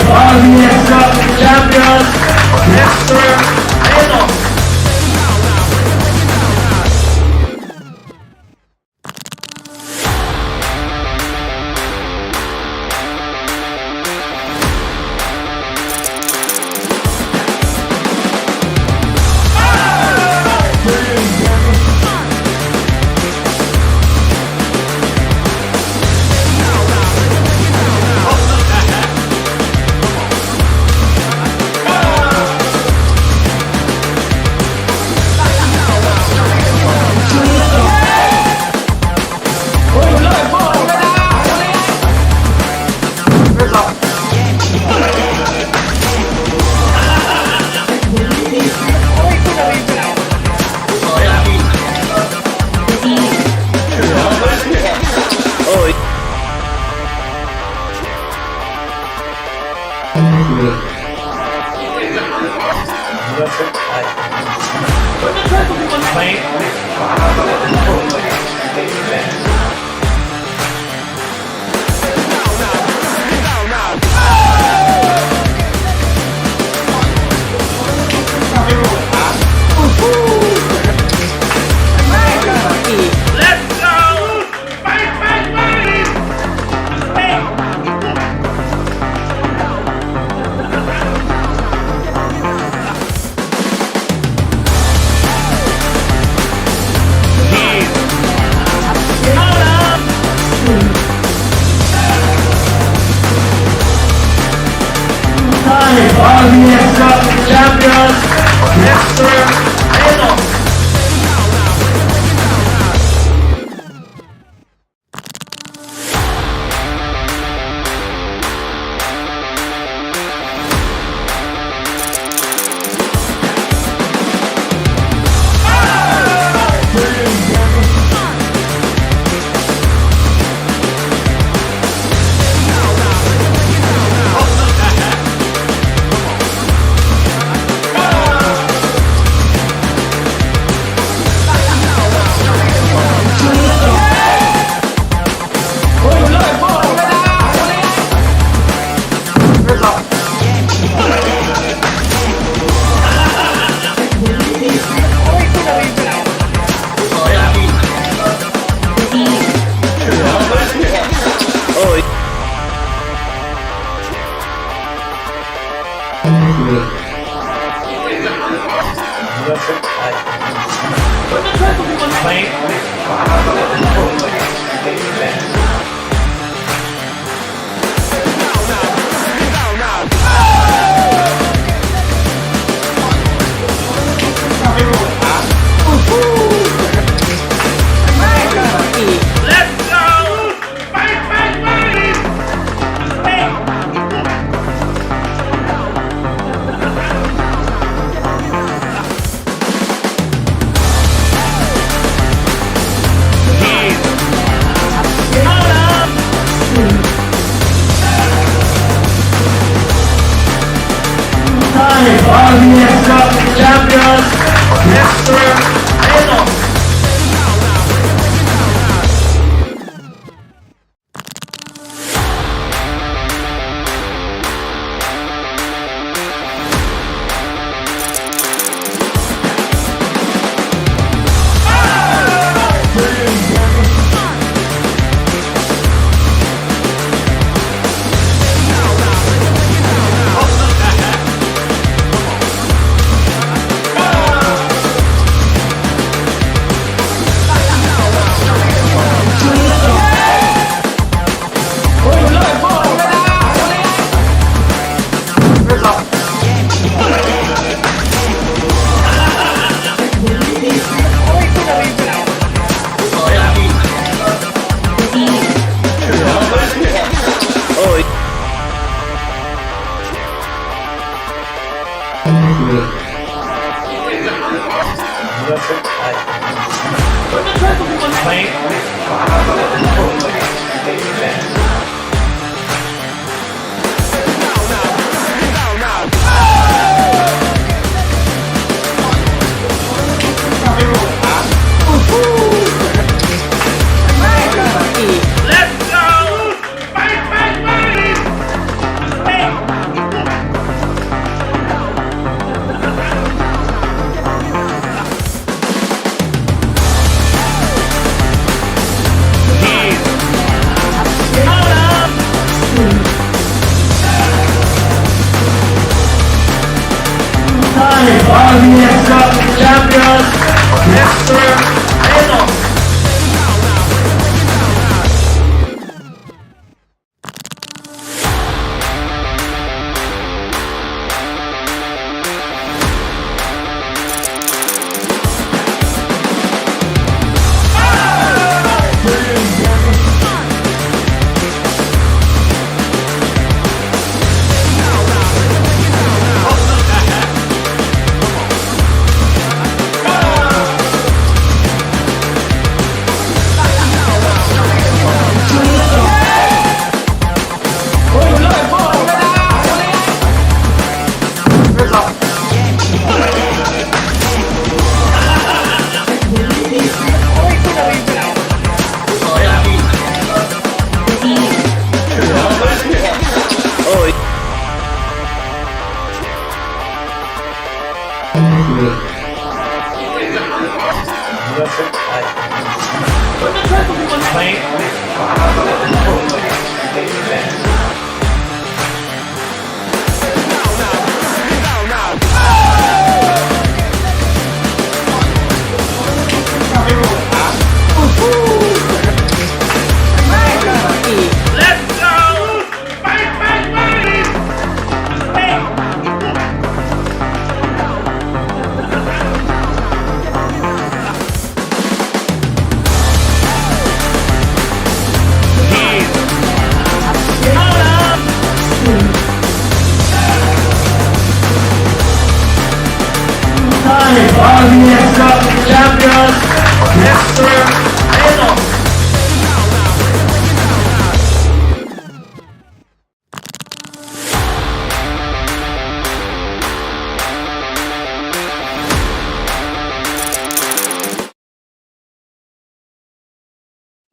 RBS champion, Mr. Eno. RBS champion, Mr. Eno. RBS champion, Mr. Eno. champion, Mr. Eno.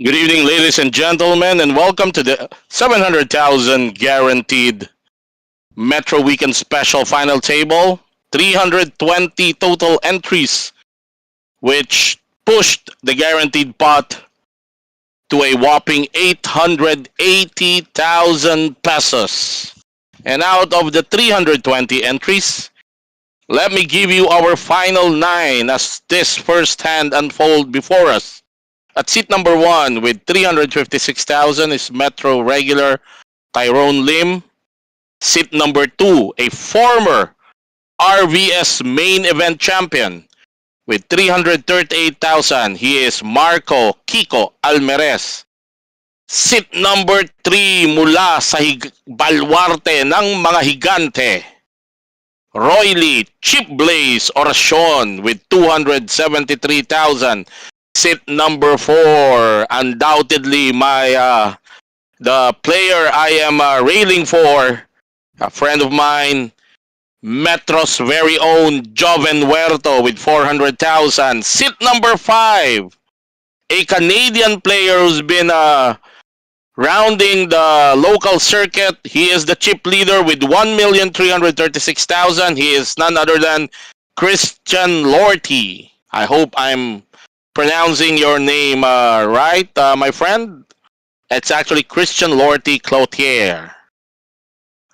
Good evening, ladies and gentlemen, and welcome to the 700,000 guaranteed Metro Weekend Special Final Table. 320 total entries, which pushed the guaranteed pot to a whopping 880,000 pesos. And out of the 320 entries, let me give you our final 9 as this first hand unfold before us. At seat number 1 with 356,000 is Metro regular Tyrone Lim. Seat number 2, a former RVS main event champion with 338,000. He is Marco Kiko Almerez. Seat number 3 mula sa balwarte ng mga higante, Royly Chip Blaze Oracion with 273,000. Seat number 4, undoubtedly the player I am railing for, a friend of mine, Metro's very own Joven Huerto with 400,000. Seat number 5, a Canadian player who's been rounding the local circuit. He is the chip leader with 1,336,000. He is none other than Christian Lorty. I hope I'm pronouncing your name right, my friend. It's actually Christian Lorty Cloutier.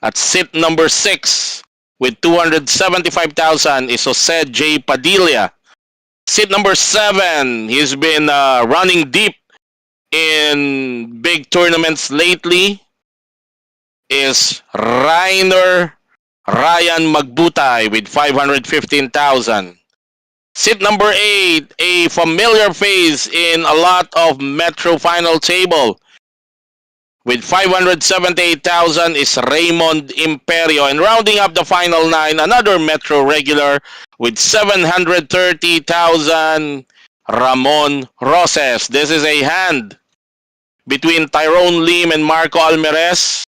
At seat number 6 with 275,000 is Jose J. Padilla. Seat number 7, he's been running deep in big tournaments lately, is Ryan Magbutay with 515,000. Seat number 8, a familiar face in a lot of Metro final table with 578,000 is Raymond Imperio. And rounding up the final 9, another Metro regular with 730,000, Ramon Roses. This is a hand between Tyrone Lim and Marco Almerez.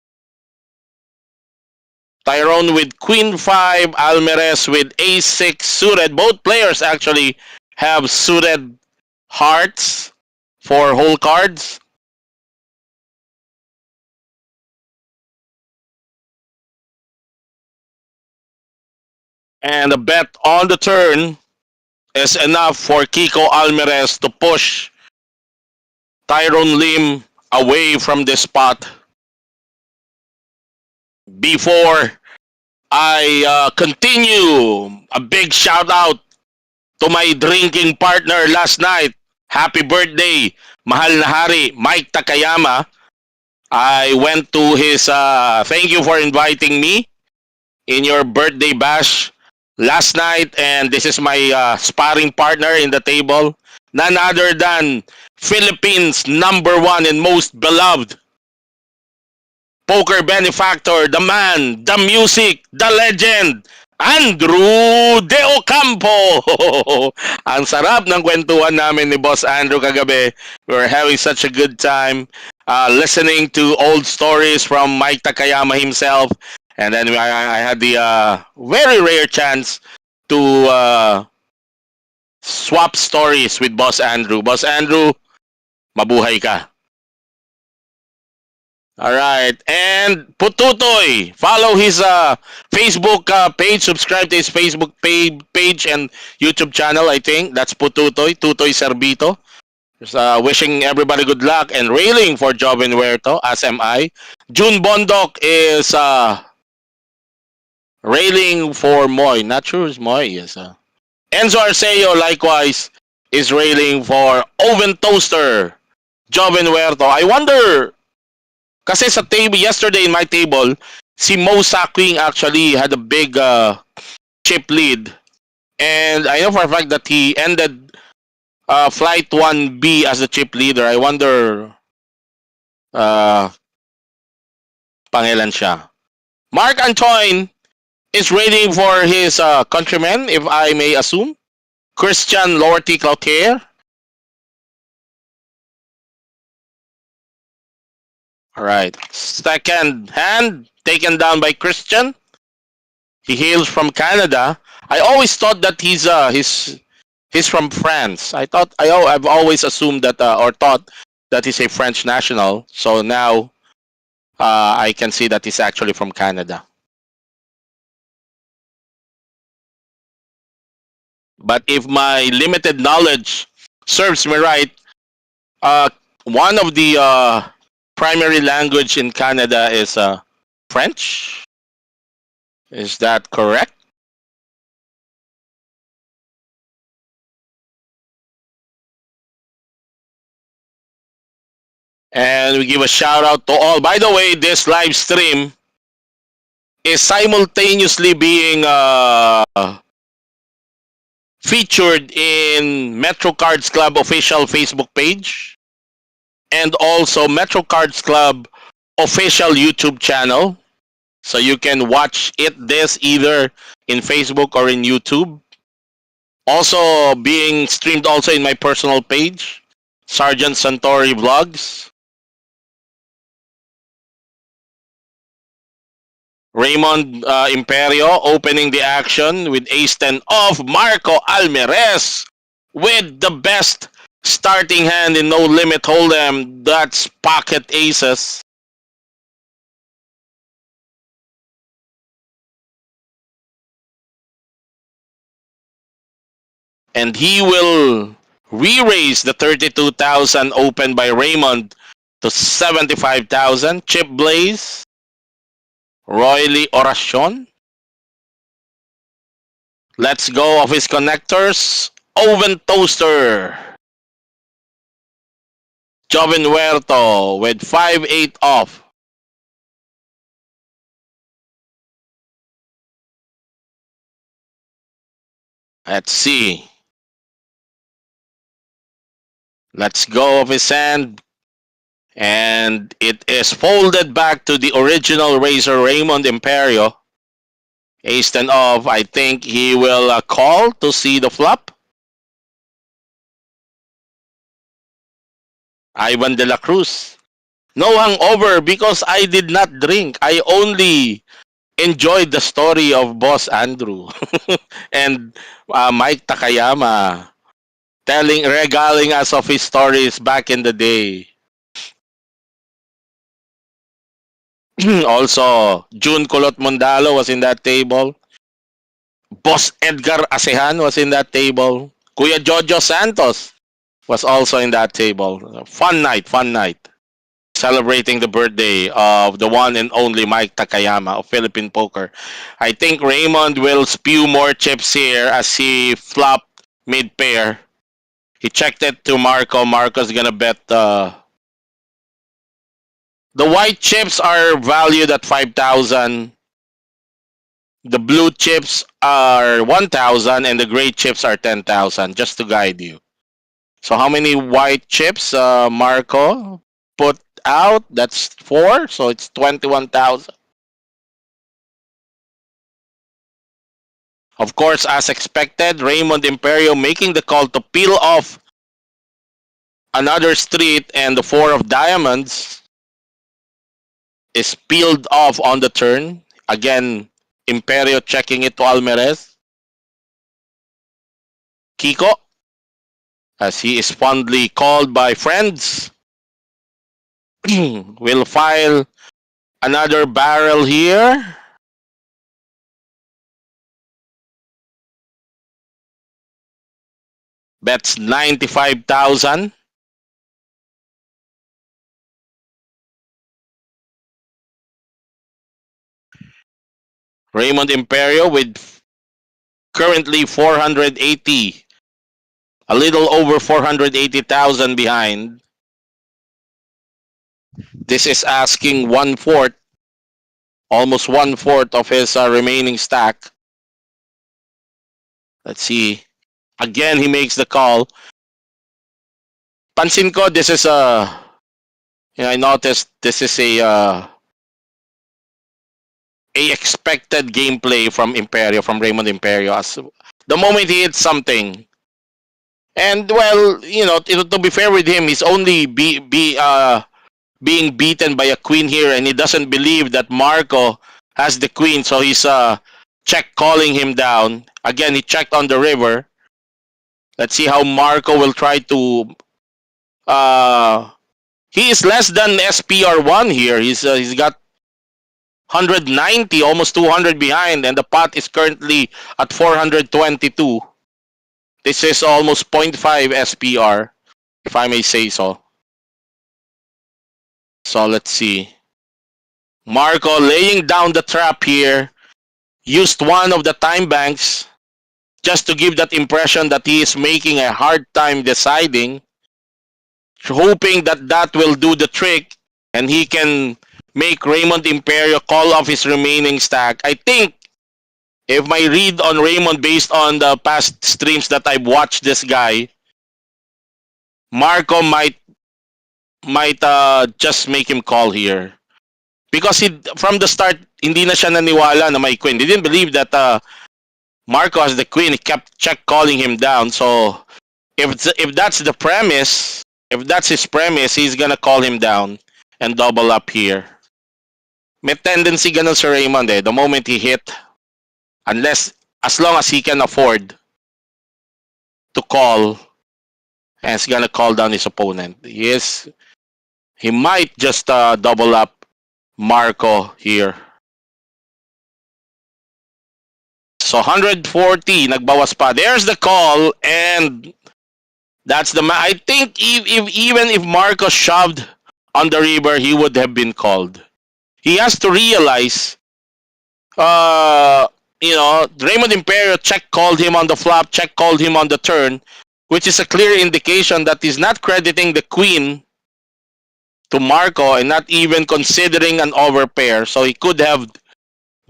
Tyrone with Queen 5, Almerez with A6 suited. Both players actually have suited hearts for whole cards. And a bet on the turn is enough for Kiko Almerez to push Tyrone Lim away from this spot. Before I continue, a big shout out to my drinking partner last night. Happy birthday, mahal na hari, Mike Takayama. I went to his, thank you for inviting me in your birthday bash last night, and this is my sparring partner in the table. None other than Philippines' #1 and most beloved poker benefactor, the man, the music, the legend, Andrew De Ocampo. Ang sarap ng kwentuhan namin ni Boss Andrew kagabi. We were having such a good time listening to old stories from Mike Takayama himself. And then I had the very rare chance to swap stories with Boss Andrew. Boss Andrew, mabuhay ka. Alright, and Pututoy, follow his Facebook page, subscribe to his Facebook page and YouTube channel, I think. That's Pututoy, Tutoy Servito. Just wishing everybody good luck and railing for Joven Huerto, as am I. June Bondok is railing for Moy. Not sure who's Moy is. Enzo Arceo, likewise, is railing for Oven Toaster, Joven Huerto. I wonder... Kasi sa table, yesterday in my table, si Mo Sakwing actually had a big chip lead. And I know for a fact that he ended Flight 1B as the chip leader. I wonder pangilan siya. Mark Antoine is waiting for his countrymen, if I may assume. Christian Lorty Cloutier. All right. Second hand taken down by Christian. He hails from Canada. I always thought that he's from France. I've always assumed that or thought that he's a French national. So now I can see that he's actually from Canada. But if my limited knowledge serves me right, uh, one of the primary language in Canada is French. Is that correct? And we give a shout out to all. By the way, this live stream is simultaneously being featured in Metro Cards Club official Facebook page and also Metro Cards Club official YouTube channel. So you can watch this either in Facebook or in YouTube. Also being streamed also in my personal page, Sergeant Santori Vlogs. Raymond Imperio opening the action with ace-10 of Marco Almerez with the best starting hand in No Limit Hold'em. That's pocket aces. And he will re-raise the 32,000 opened by Raymond to 75,000. Chip Blaze. Royly Oracion. Let's go of his connectors. Oven Toaster. Joven Huerto with 5-8 off. Let's see. Let's go of his hand. And it is folded back to the original raiser, Raymond Imperio. Ace-10 off. I think he will call to see the flop. Ivan de la Cruz. No hangover because I did not drink. I only enjoyed the story of Boss Andrew and Mike Takayama regaling us of his stories back in the day. Also, June Colot Mondalo was in that table. Boss Edgar Asehan was in that table. Kuya Jojo Santos was also in that table. Fun night, fun night. Celebrating the birthday of the one and only Mike Takayama of Philippine Poker. I think Raymond will spew more chips here as he flopped mid-pair. He checked it to Marco. Marco's gonna bet the white chips are valued at 5,000. The blue chips are 1,000 and the gray chips are 10,000, just to guide you. So how many white chips Marco put out? That's 4, so it's 21,000. Of course, as expected, Raymond Imperio making the call to peel off another street, and the 4 of diamonds is peeled off on the turn. Again, Imperio checking it to Almerez. Kiko, as he is fondly called by friends, will file another barrel here. Bets 95,000. Raymond Imperio with currently 480, a little over 480,000 behind. This is asking 1/4, almost 1/4 of his remaining stack. Let's see. Again, he makes the call. Pansin ko, this is I noticed this is a expected gameplay from Imperio, from Raymond Imperio. As the moment he hits something, And well, to be fair with him, he's only being beaten by a queen here, and he doesn't believe that Marco has the queen, so he's check calling him down. Again, he checked on the river. Let's see how Marco will try to. He is less than SPR1 here. He's got 190, almost 200 behind, and the pot is currently at 422. This is almost 0.5 SPR, if I may say so. So let's see. Marco laying down the trap here. Used one of the time banks just to give that impression that he is making a hard time deciding. Hoping that that will do the trick and he can make Raymond Imperio call off his remaining stack. I think if my read on Raymond based on the past streams that I've watched this guy, Marco might just make him call here. Because from the start, hindi na siya naniwala na may queen. He didn't believe that Marco has the queen. He kept check calling him down. So if that's the premise, if that's his premise, he's gonna call him down and double up here. May tendency ganun si Raymond eh. The moment he hit, as long as he can afford to call, and he's gonna call down his opponent. He might just double up Marco here. So 140, nagbawas pa. There's the call, and that's the I think even if Marco shoved on the river, he would have been called. He has to realize, Raymond Imperio check called him on the flop, check called him on the turn, which is a clear indication that he's not crediting the queen to Marco and not even considering an overpair. So he could have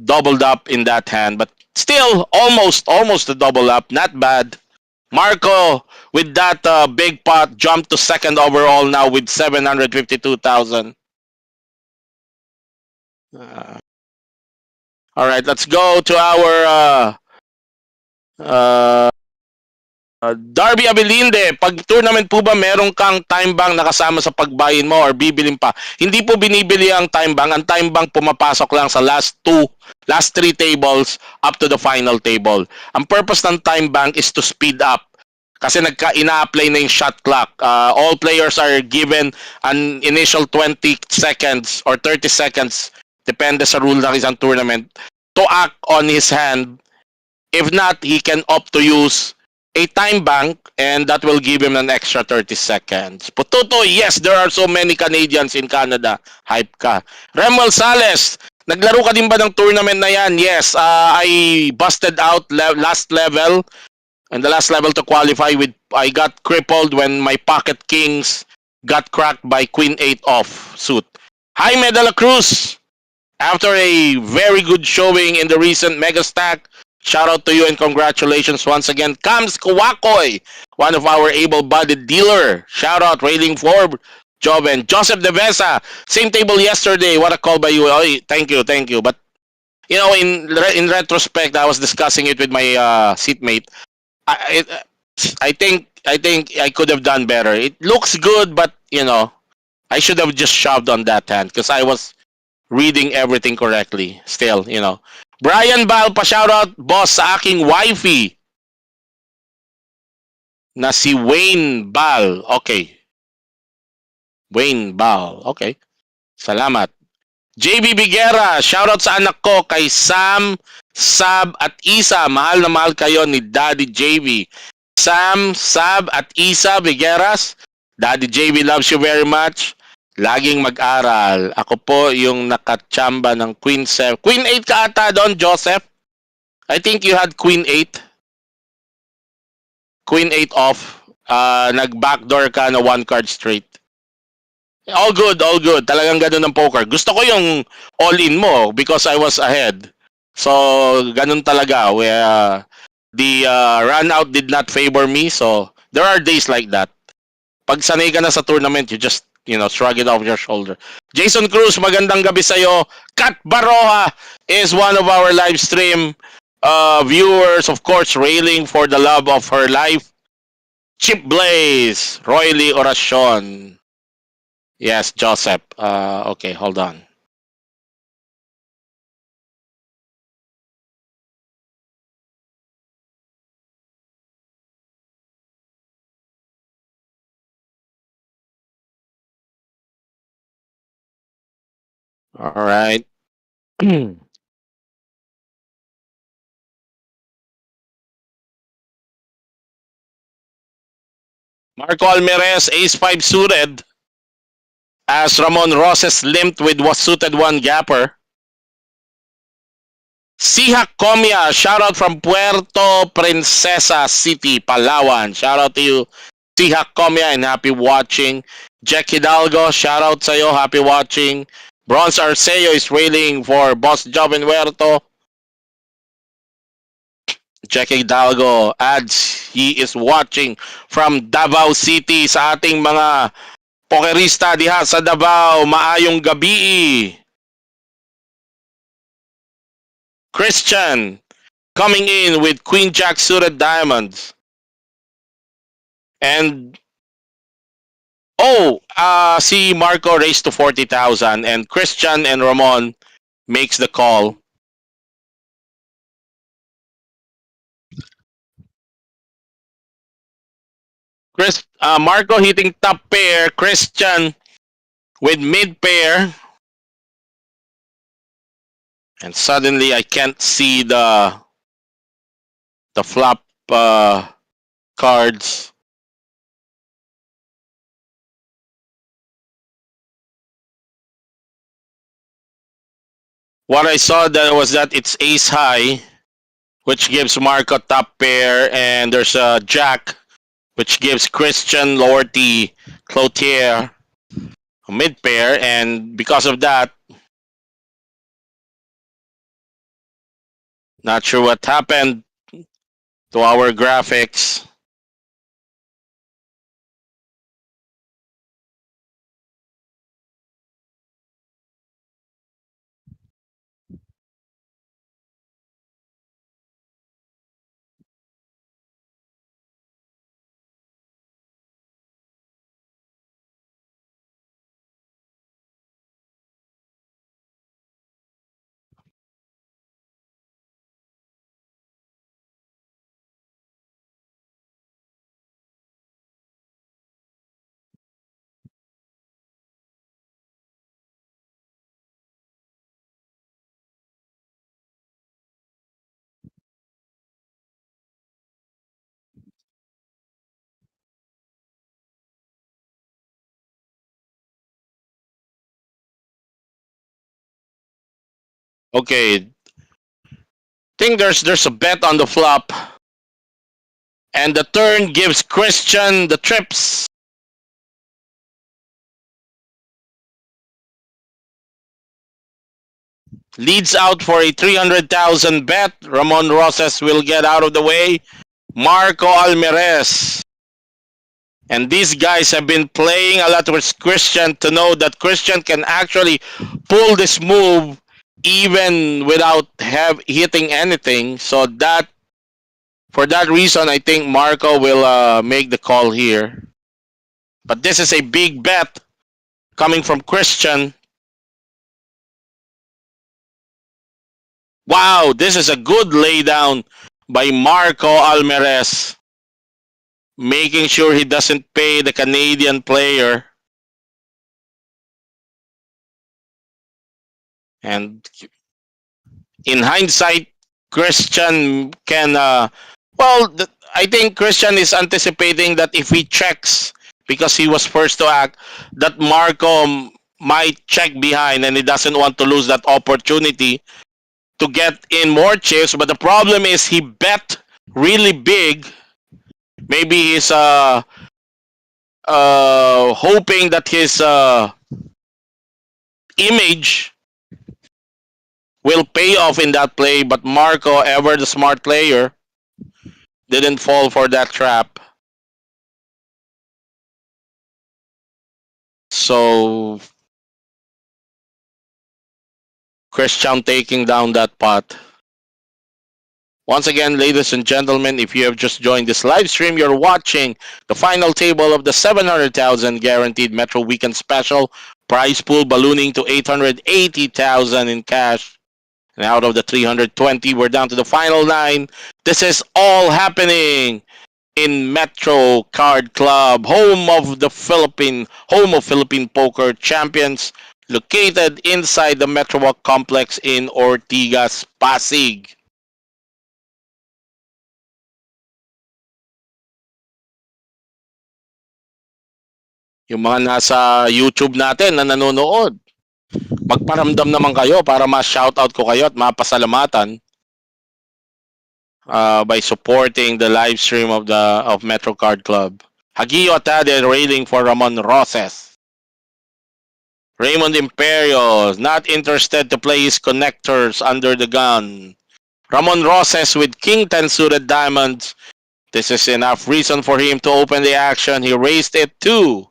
doubled up in that hand, but still almost a double up. Not bad. Marco with that big pot jumped to second overall now with 752,000. All right, let's go to our Darby Abilinde. Pag tournament po ba meron kang time bank na kasama sa pagbayin mo or bibilin pa? Hindi po binibili ang time bank. Ang time bank pumapasok lang sa last 3 tables up to the final table. Ang purpose ng time bank is to speed up. Kasi ina-apply na yung shot clock. All players are given an initial 20 seconds or 30 seconds, depende sa rule ng isang tournament, to act on his hand. If not, he can opt to use a time bank and that will give him an extra 30 seconds. Pututo, yes, there are so many Canadians in Canada. Hype ka. Remuel Sales, naglaro ka din ba ng tournament na yan? Yes, I busted out last level. And the last level to qualify with, I got crippled when my pocket kings got cracked by Queen 8 off suit. Jaime de la Cruz, after a very good showing in the recent Mega Stack, shout out to you and congratulations once again. Kams Kawakoy, one of our able-bodied dealer. Shout out, Railing Forb, Joven. Joseph Devesa, same table yesterday. What a call by you. Oh, thank you. But, in retrospect, I was discussing it with my seatmate. I think I could have done better. It looks good, but, I should have just shoved on that hand because I was reading everything correctly. Still, Brian Bal, pa-shoutout, boss, sa aking wifey na si Wayne Bal. Okay. Wayne Bal. Okay. Salamat. JB Bigera, shoutout sa anak ko kay Sam, Sab, at Isa. Mahal na mahal kayo ni Daddy JB. Sam, Sab, at Isa Bigueras. Daddy JB loves you very much. Laging mag-aral. Ako po yung nakachamba ng Queen 7. Queen 8 ka ata doon, Joseph? I think you had Queen 8. Queen 8 off. Nag-backdoor ka na 1 card straight. All good. Talagang ganun ng poker. Gusto ko yung all-in mo because I was ahead. So, ganun talaga. The run out did not favor me. So, there are days like that. Pag sanay ka na sa tournament, you just shrug it off your shoulder. Jason Cruz, magandang gabi sa'yo. Kat Baroha is one of our live stream viewers, of course, railing for the love of her life. Chip Blaze, Royly Oracion. Yes, Joseph. Okay, hold on. All right. Marco Almirez, ace 5 suited. As Ramon Roses limped with was suited 1 gapper. Sihak Comia, shout out from Puerto Princesa City, Palawan. Shout out to you, Sihak Comia, and happy watching. Jack Hidalgo, shout out sa'yo, happy watching. Bronze Arceo is waiting for Boss Joven Huerto. Jack Hidalgo adds he is watching from Davao City sa ating mga pokerista diha sa Davao. Maayong gabi. Christian coming in with Queen Jack suited diamonds. And see Marco raised to 40,000 and Christian and Ramon makes the call. Marco hitting top pair, Christian with mid pair. And suddenly I can't see the flop cards. What I saw that was that it's ace high, which gives Marco top pair, and there's a jack, which gives Christian Lorty Cloutier a mid pair, and because of that, not sure what happened to our graphics. Okay, think there's a bet on the flop, and the turn gives Christian the trips. Leads out for a 300,000 bet. Ramon Roses will get out of the way. Marco Almirez. And these guys have been playing a lot with Christian to know that Christian can actually pull this move even without hitting anything. So that for that reason, I think Marco will make the call here. But this is a big bet coming from Christian. Wow, this is a good laydown by Marco Almirez, making sure he doesn't pay the Canadian player. And in hindsight, Christian can, I think Christian is anticipating that if he checks, because he was first to act, that Marco might check behind and he doesn't want to lose that opportunity to get in more chips. But the problem is he bet really big. Maybe he's hoping that his image will pay off in that play, but Marco, ever the smart player, didn't fall for that trap. So Christian taking down that pot. Once again, ladies and gentlemen, if you have just joined this live stream, you're watching the final table of the 700,000 guaranteed Metro Weekend Special. Prize pool ballooning to 880,000 in cash. And out of the 320, we're down to the final nine. This is all happening in Metro Card Club, home of Philippine poker champions, located inside the Metro Walk complex in Ortigas, Pasig. Yung mga nasa YouTube natin na nanonood, magparamdam naman kayo para ma-shoutout ko kayo at mapasalamatan by supporting the live stream of Metro Card Club. Hagio Atade railing for Ramon Roses. Raymond Imperio not interested to play his connectors under the gun. Ramon Roses with King 10 suited diamonds. This is enough reason for him to open the action. He raised it to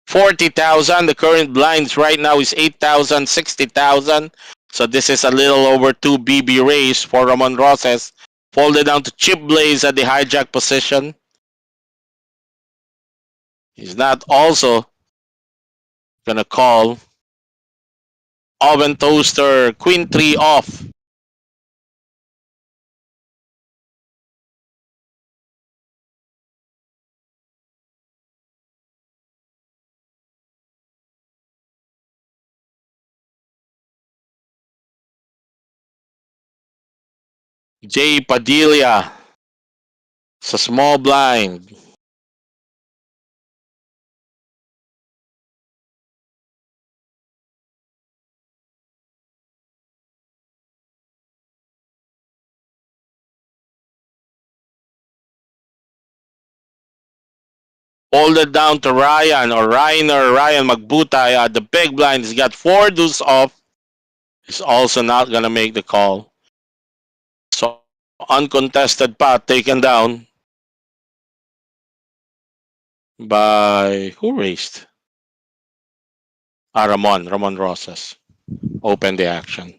40,000. The current blinds right now is 8,000, 60,000. So this is a little over 2 BB raise for Ramon Roses. Folded down to Chip Blaze at the hijack position. He's not also gonna call Oven Toaster Queen 3 off. Jay Padilla sa small blind. Folded down to Ryan or Ryan Magbutay. The big blind has got 4 deuce off. He's also not gonna make the call. So uncontested pot taken down by who raised? Ramon Rosas. Open the action.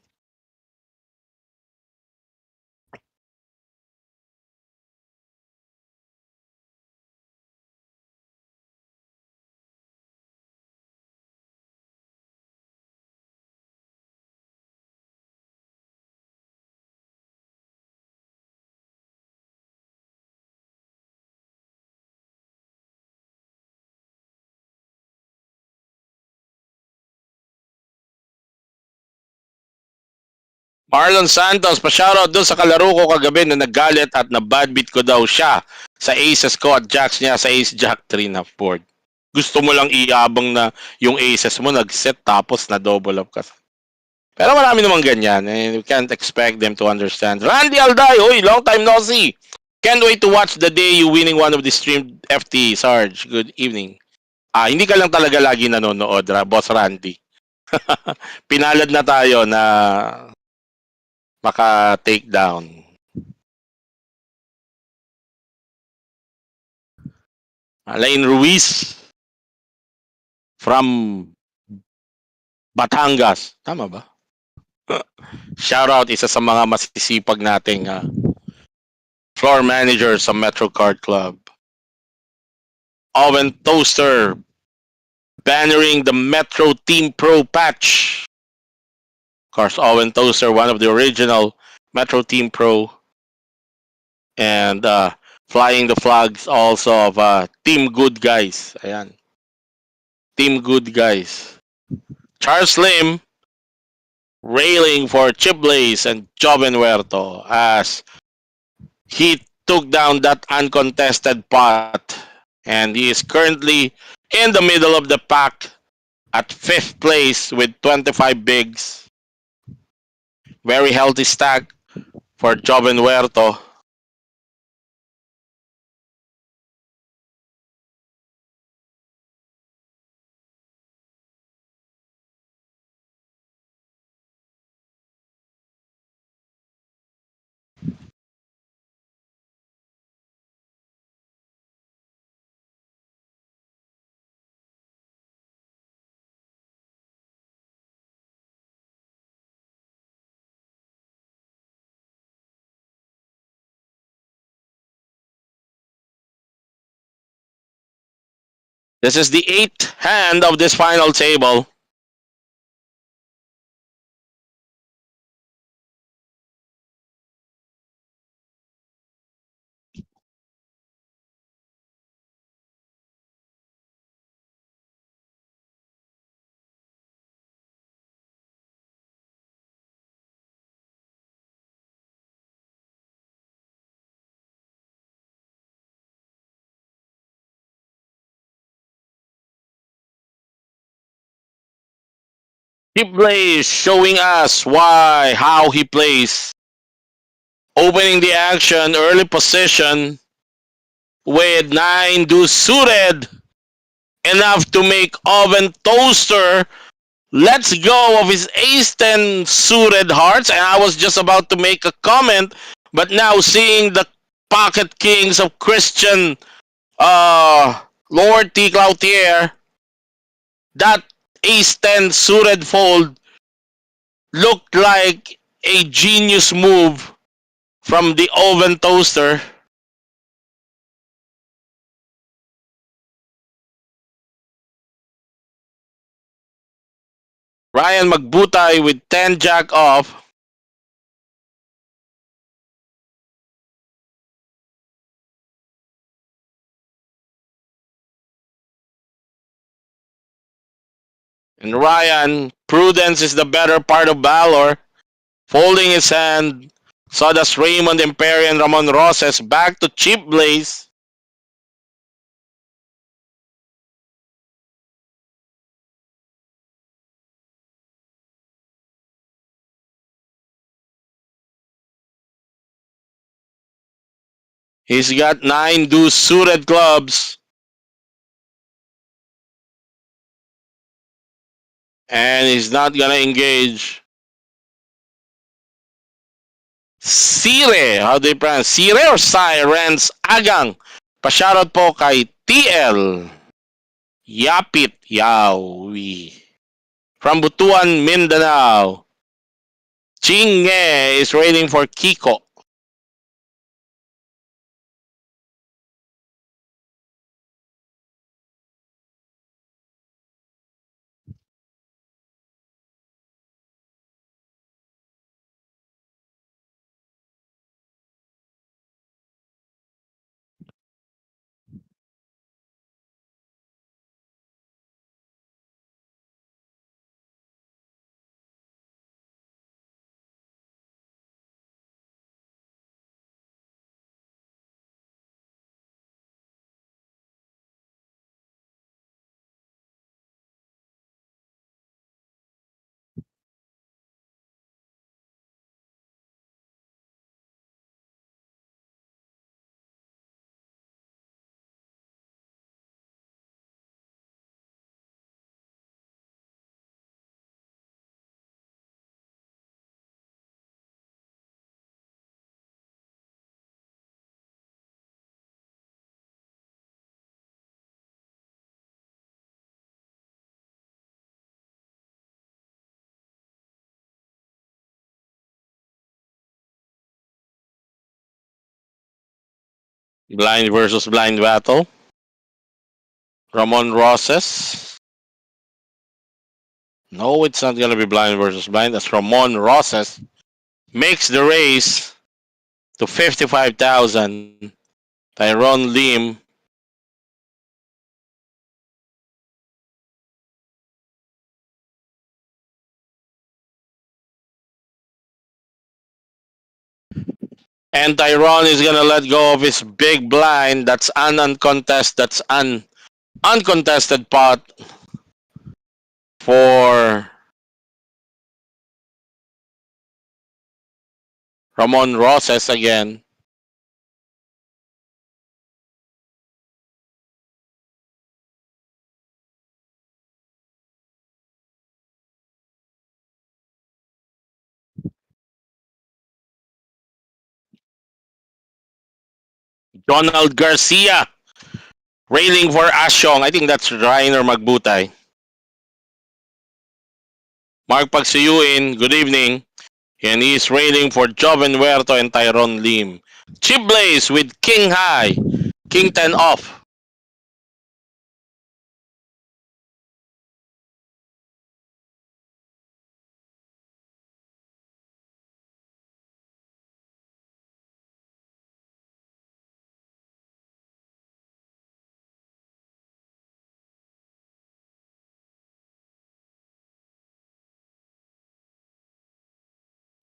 Marlon Santos, pa-shoutout dun sa kalaro ko kagabi na naggalit at na-badbeat ko daw siya sa aces ko at jacks niya sa ace jack 3 na board. Gusto mo lang iabang na yung aces mo nag-set tapos na double up ka. Pero marami namang ganyan. And you can't expect them to understand. Randy Alday, oy, long time no see. Can't wait to watch the day you winning one of the streamed FT. Sarge, good evening. Hindi ka lang talaga lagi nanonood, Boss Randy. Pinalad na tayo na maka-take down. Alain Ruiz from Batangas. Tama ba? Shoutout, isa sa mga masisipag nating floor manager sa Metro Card Club. Oven Toaster bannering the Metro Team Pro patch. Of course, Owen Toaster, one of the original Metro Team Pro. And flying the flags also of Team Good Guys. Ayan. Team Good Guys. Charles Lim railing for Chip Blaze and Joven Huerto as he took down that uncontested pot. And he is currently in the middle of the pack at 5th place with 25 bigs. Very healthy stack for Joven Huerto. This is the eighth hand of this final table. Chip Blaze showing us how he plays. Opening the action, early position with 9 deuce suited. Enough to make Oven Toaster let's go of his ace-10 suited hearts. And I was just about to make a comment, but now seeing the pocket kings of Christian Lord T. Cloutier, that ace-10 suited fold looked like a genius move from the Oven Toaster. Ryan Magbutay with 10 jack off. And Ryan, prudence is the better part of valor. Folding his hand, Sawdust Raymond Emperian Ramon Roses back to Chip Blaze. He's got 9 deuce suited clubs. And he's not gonna engage. Sire, how do you pronounce? Sire or Sirens Agang. Pa-shoutout po kay TL. Yapit Yawi. From Butuan, Mindanao. Chinge is waiting for Kiko. Blind versus blind battle. Ramon Roses. No, it's not gonna be blind versus blind. That's Ramon Roses. Makes the race to 55,000. Tyrone Lim. And Tyrone is gonna let go of his big blind. That's an uncontested. That's an uncontested pot for Ramon Roses again. Donald Garcia railing for Asyong. I think that's Rainer Magbutay. Mark Pagsuyuin, good evening. And he's railing for Joven Huerto and Tyrone Lim. Chip Blaze with King High. King 10 off.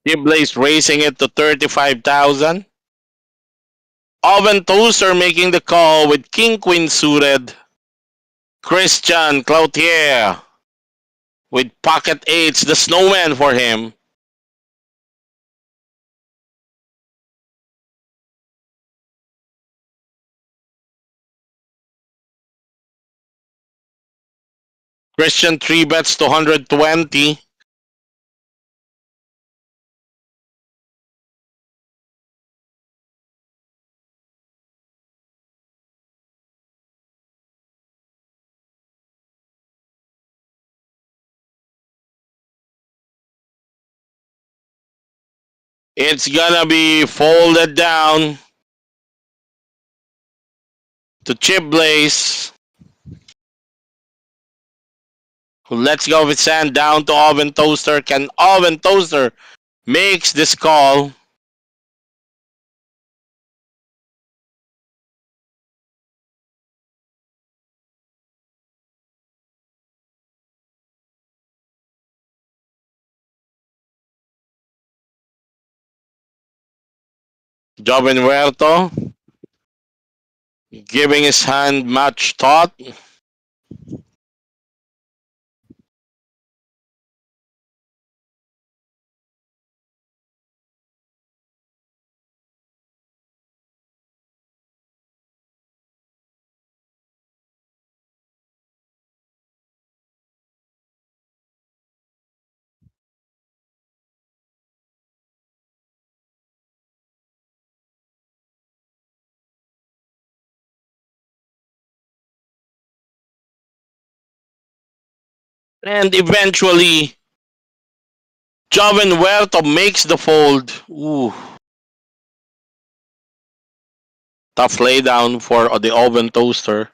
Chip Blaze raising it to 35,000. Oven Toaster making the call with King Queen suited. Christian Cloutier with pocket eights, the snowman for him. Christian 3 bets to 120. It's gonna be folded down to Chip Blaze, who lets go of his hand down to Oven Toaster. Can Oven Toaster makes this call? Joven Huerto giving his hand much thought. And eventually, Joven Huerto makes the fold. Ooh. Tough laydown for the Oven Toaster.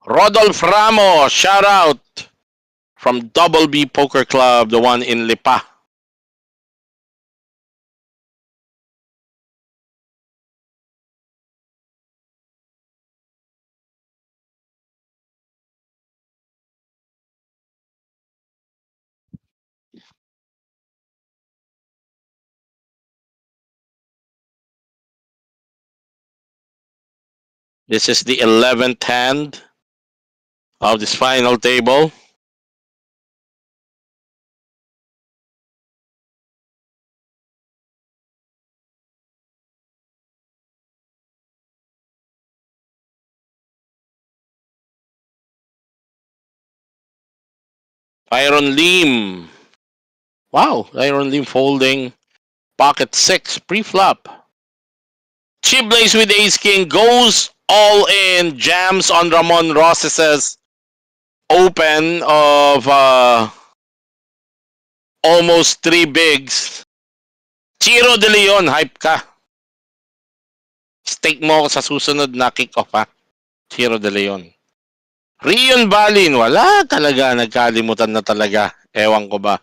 Rodolph Ramos, shout out from Double B Poker Club, the one in Lipa. This is the 11th hand of this final table. Iron Lim. Wow, Iron Lim folding pocket 6 pre-flop. Chip Blaze with Ace King goes all in, jams on Ramon Roses's open of almost 3 bigs. Chiro De Leon, hype ka. Stake mo ako sa susunod na kick-off ha. Chiro De Leon. Rion Balin, wala talaga. Nagkalimutan na talaga. Ewan ko ba.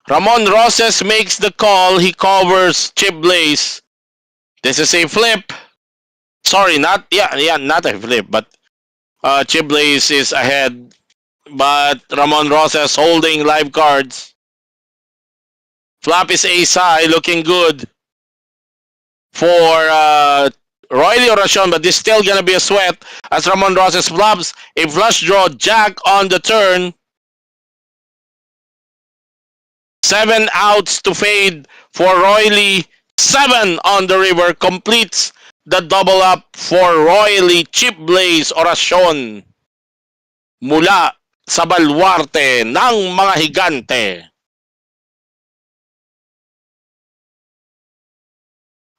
Ramon Roses makes the call. He covers Chip Blaze. This is a flip. Sorry, not a flip, but Chip Blaze is ahead. But Ramon Roses holding live cards. Flop is ace high, looking good for Roily Oracion, but this is still gonna be a sweat as Ramon Roses flops a flush draw jack on the turn. 7 outs to fade for Roily. 7 on the river completes the double up for Roily Chip Blaze Oracion mula sa baluarte ng mga higante.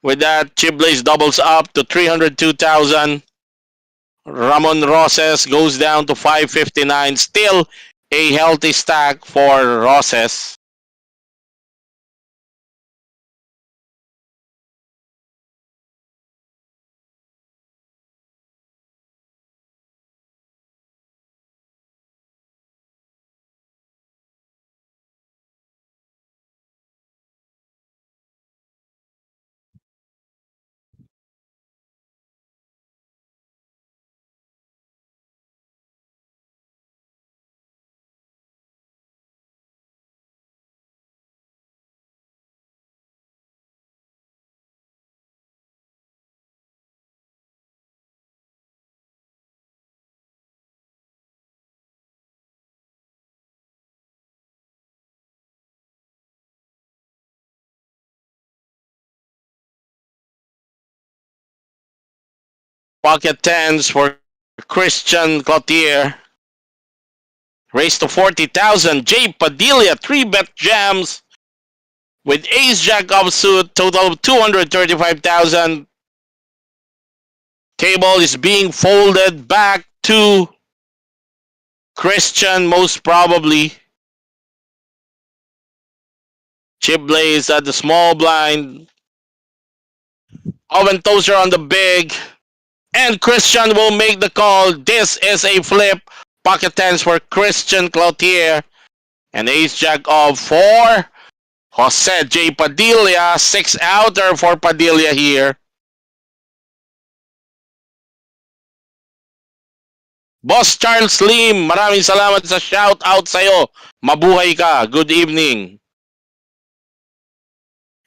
With that, Chip Blaze doubles up to 302,000. Ramon Roses goes down to 559. Still a healthy stack for Roses. Pocket tens for Christian Cloutier. Raised to 40,000. Jay Padilla, 3-bet jams with Ace Jack offsuit, total of 235,000. Table is being folded back to Christian, most probably. Chip Blaze at the small blind. Oven Toaster on the big. And Christian will make the call. This is a flip. Pocket tens for Christian Cloutier. And Ace Jack of 4. Jose J. Padilla. 6 outer for Padilla here. Boss Charles Lim, maraming salamat sa shout out sa'yo. Mabuhay ka. Good evening.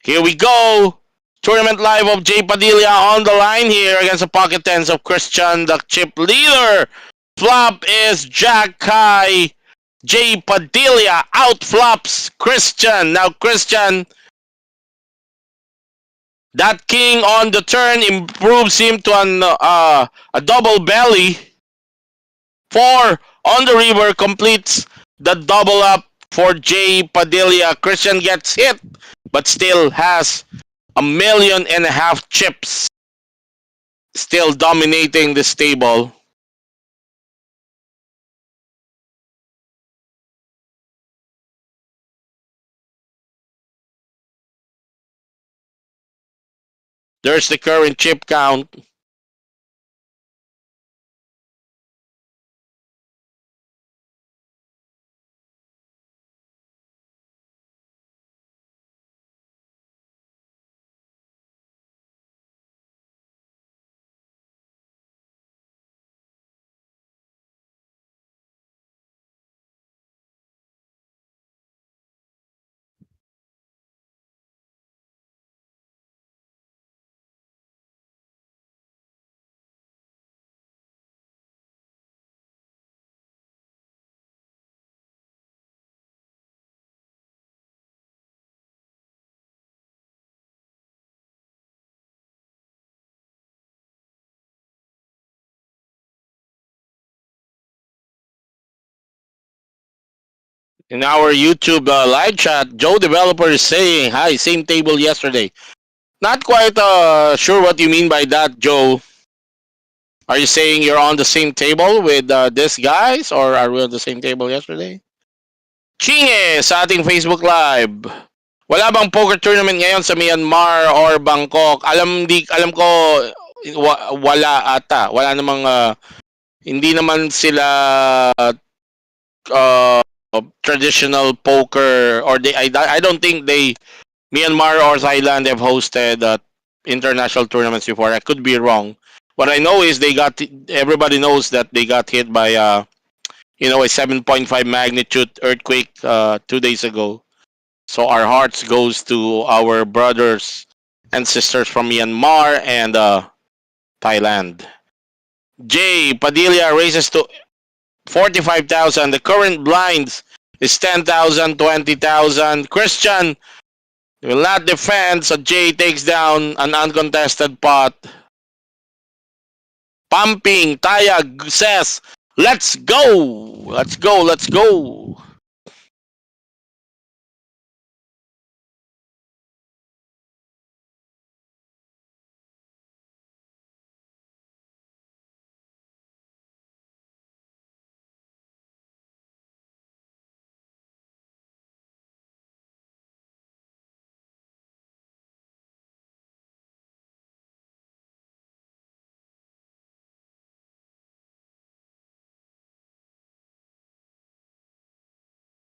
Here we go. Tournament live of Jay Padilla on the line here against the pocket tens of Christian, the chip leader. Flop is Jack High. Jay Padilla outflops Christian. Now Christian, that king on the turn improves him to a double belly. 4 on the river completes the double up for Jay Padilla. Christian gets hit, but still has 1.5 million chips. Still dominating this table. There's the current chip count. In our YouTube live chat, Joe Developer is saying, hi, same table yesterday. Not quite sure what you mean by that, Joe. Are you saying you're on the same table with these guys, or are we on the same table yesterday? Chinge sa ating Facebook Live. Wala bang poker tournament ngayon sa Myanmar or Bangkok? Alam ko wala ata. Wala namang hindi naman sila traditional poker, or I don't think Myanmar or Thailand have hosted international tournaments before. I could be wrong. What I know is everybody knows that they got hit by a 7.5 magnitude earthquake 2 days ago. So our hearts goes to our brothers and sisters from Myanmar and Thailand. Jay Padilla raises to 45,000. The current blinds is 10,000, 20,000. Christian will not defend, so Jay takes down an uncontested pot. Pumping, Tayag says, let's go! Let's go, let's go!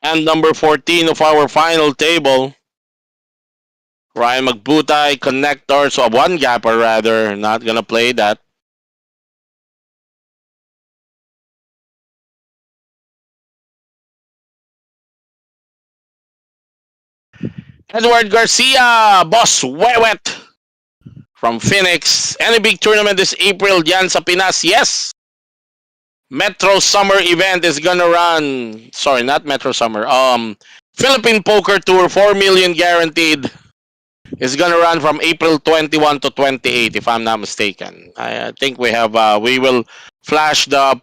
And number 14 of our final table, Ryan Magbutay, connector, so a one gapper rather, not gonna play that. Edward Garcia, Boss Wewet from Phoenix. Any big tournament this April dyan sa Pinas? Yes! Metro Summer event is gonna run. Sorry, not Metro Summer. Philippine Poker Tour, 4 million guaranteed. It's gonna run from April 21 to 28, if I'm not mistaken. I think we have. We will flash the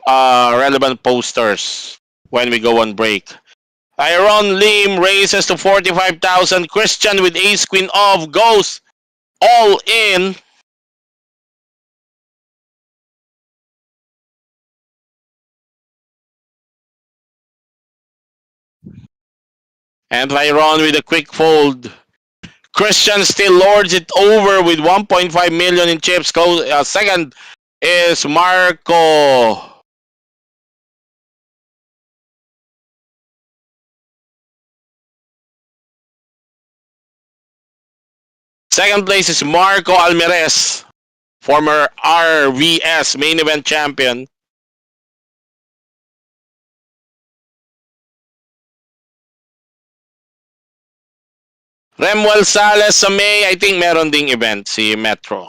relevant posters when we go on break. Iron Lim raises to 45,000. Christian with ace queen off goes all in. And Iron with a quick fold. Christian still lords it over with 1.5 million in chips. Second is Marco. Second place is Marco Almirez, former RVS main event champion. Remuel Sales sa May, I think meron ding event si Metro.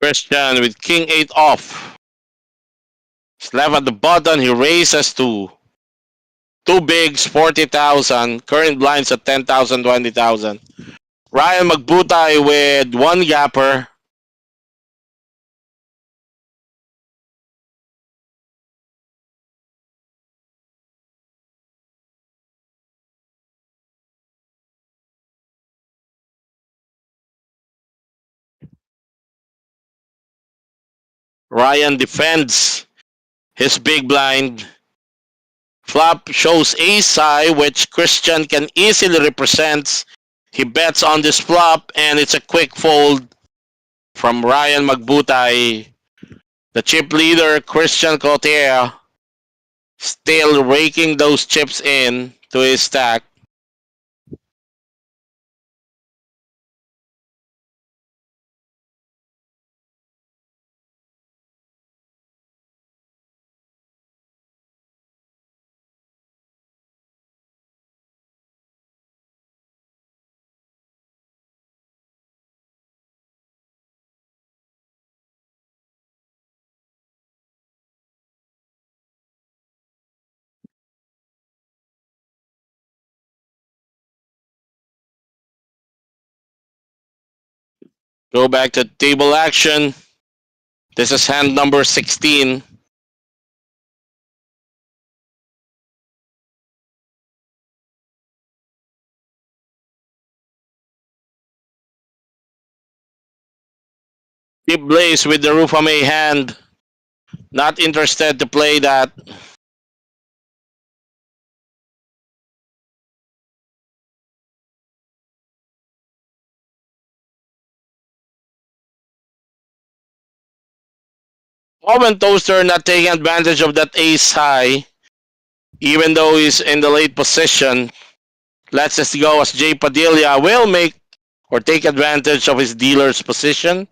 Christian with King 8 off. He's left at the button. He raises to two bigs, 40,000. Current blinds at 10,000, 20,000. Ryan Magbutay with one gapper. Ryan defends his big blind. Flop shows ace high, which Christian can easily represent. He bets on this flop, and it's a quick fold from Ryan Magbutay. The chip leader, Christian Cloutier, still raking those chips in to his stack. Go back to table action. This is hand number 16. Deep Blaze with the Rufame hand. Not interested to play that. Oven Toaster not taking advantage of that ace high. Even though he's in the late position. Let's just go as Jay Padilla will make or take advantage of his dealer's position.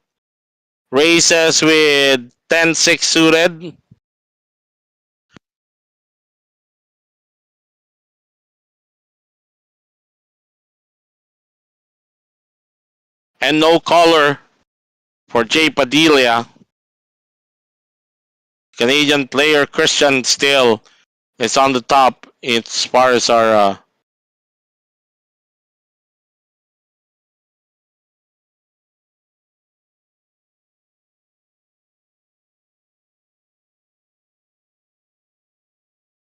Raises with 10-6 suited. And no caller for Jay Padilla. Canadian player Christian still is on the top as far as our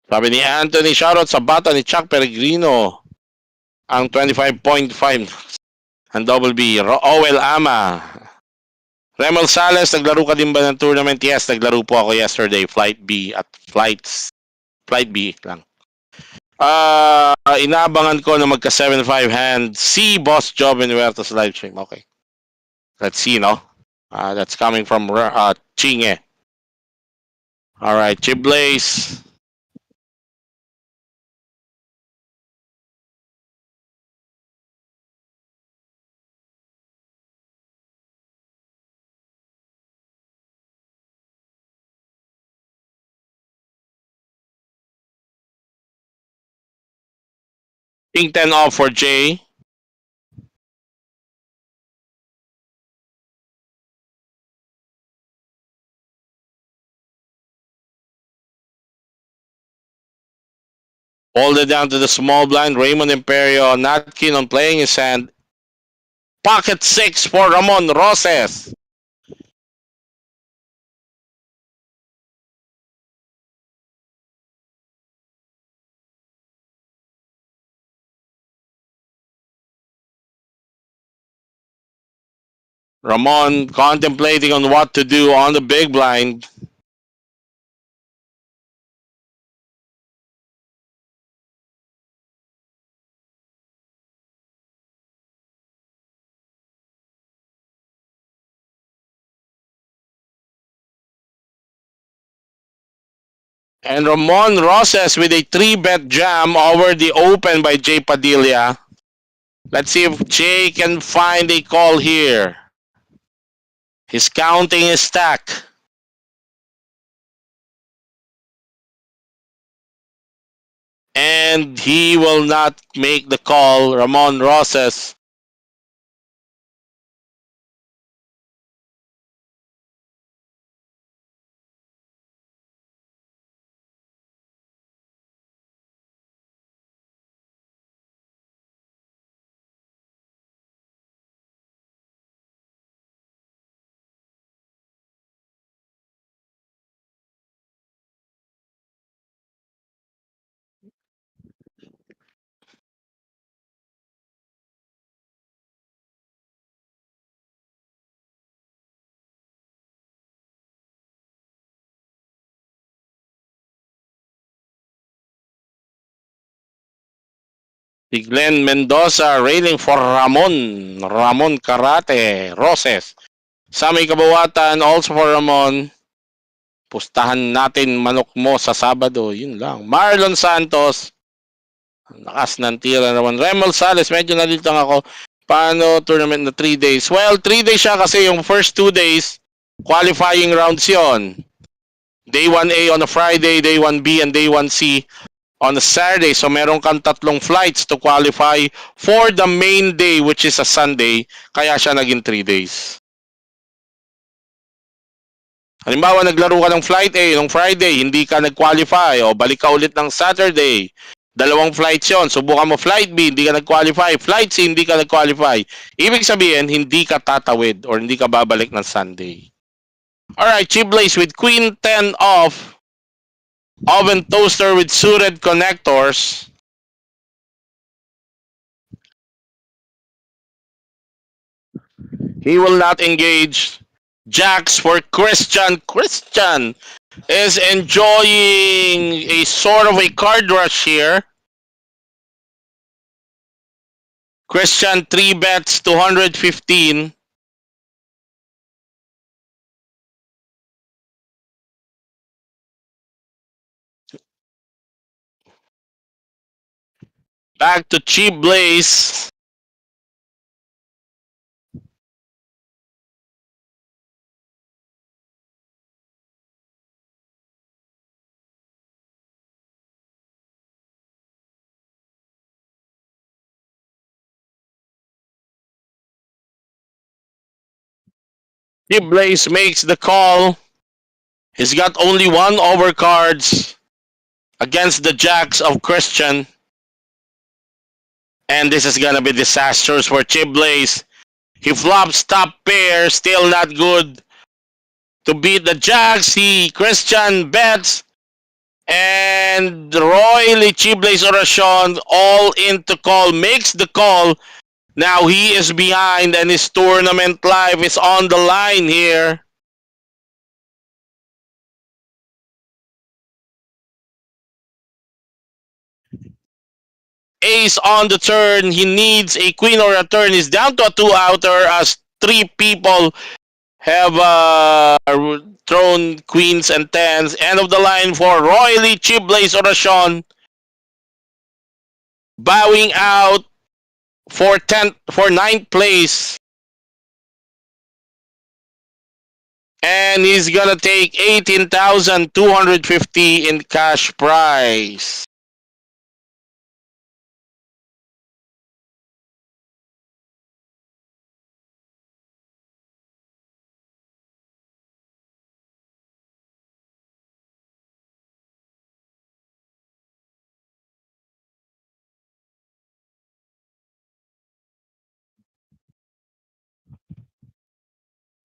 sabi ni Anthony, shoutout sa bata ni Chuck Peregrino. Ang 25.5 ang double B. Owel Ama. Remel Sales, naglaro ka din ba ng tournament? Yes, naglaro po ako yesterday. Flight B at Flights Flight B lang. Inaabangan ko na magka 7-5 hand. Si Boss Joven Huerta's live stream. Okay. Let's see, no? That's coming from Chinge. Alright, Chip Blaze. King 10 off for Jay. Folded down to the small blind. Raymond Imperio not keen on playing his hand. Pocket 6 for Ramon Roses. Ramon contemplating on what to do on the big blind. And Ramon Roses with a 3-bet jam over the open by Jay Padilla. Let's see if Jay can find a call here. He's counting his stack. And he will not make the call, Ramon Roses. Si Glenn Mendoza railing for Ramon Karate Roses. Sammy Kabawatan also for Ramon. Pustahan natin manok mo sa Sabado. Yun lang. Marlon Santos. Lakas ng tira naman. Remel Sales, medyo nalito ako. Paano tournament na 3 days? Well, 3 days siya kasi yung first 2 days, qualifying rounds yon. Day 1A on a Friday, Day 1B, and Day 1C on a Saturday. So meron kang 3 flights to qualify for the main day, which is a Sunday. Kaya siya naging 3 days. Halimbawa, naglaro ka ng Flight A nung Friday, hindi ka nag-qualify, o balik ka ulit ng Saturday. 2 flights yon. Subukan mo Flight B, hindi ka nag-qualify. Flight C, hindi ka nag-qualify. Ibig sabihin, hindi ka tatawid or hindi ka babalik ng Sunday. Alright, Chip Blaze with Queen 10 off. Oven toaster with suited connectors. He will not engage. Jacks for Christian. Christian is enjoying a sort of a card rush here. Christian 3 bets, 215. Back to Chip Blaze. Chip Blaze makes the call. He's got only 1 overcards against the Jacks of Christian. And this is gonna be disastrous for Chip Blaze. He flops top pair, still not good to beat the Jacks. Christian bets. And Roy Chip Blaze Oracion all in to call, makes the call. Now he is behind and his tournament life is on the line here. ace on the turn. He needs a queen or a turn. He's down to a 2-outer as 3 people have thrown queens and tens. End of the line for Royally, Chip Blaze, or Rashawn. Bowing out for 9th place. And he's gonna take 18,250 in cash prize.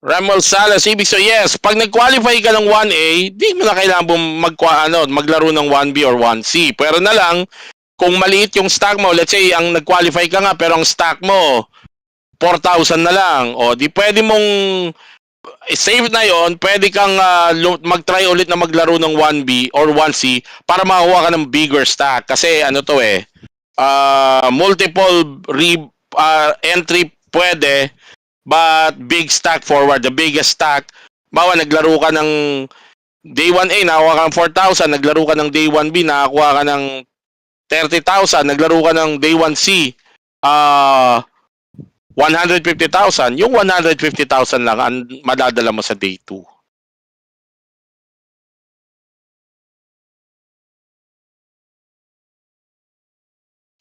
Ramel Salas, ibig so yes, pag nag-qualify ka ng 1A, di mo na kailangan maglaro ng 1B or 1C. Pero na lang, kung maliit yung stack mo, let's say, ang nag-qualify ka nga, pero ang stack mo, 4,000 na lang. O, di pwede mong save na yon, pwede kang mag-try ulit na maglaro ng 1B or 1C para makakuha ka ng bigger stack. Kasi ano to multiple entry pwede, but big stack forward, the biggest stack. Bawa naglaro ka ng day 1A, nakakuha ka ng 4,000, naglaro ka ng day 1B, nakakuha ka ng 30,000, naglaro ka ng day 1C, 150,000. Yung 150,000 lang ang madadala mo sa day 2.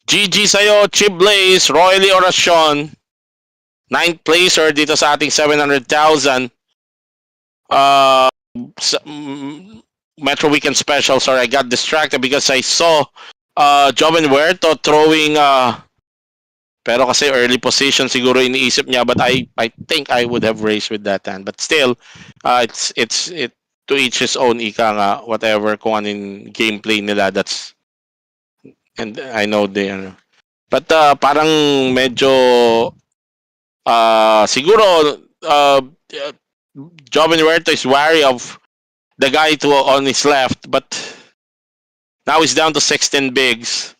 GG sa'yo, Chip Blaze, Royally Oracion. 9th placer dito sa ating 700,000 Metro Weekend Special. Sorry, I got distracted because I saw Joven Huerto throwing pero kasi early position siguro iniisip niya, but I think I would have raised with that hand. But still, it's to each his own, ika nga, whatever kung anong gameplay nila, that's, and I know they are, but parang medyo siguro Joven Huerto is wary of the guy on his left, but now he's down to 16 bigs.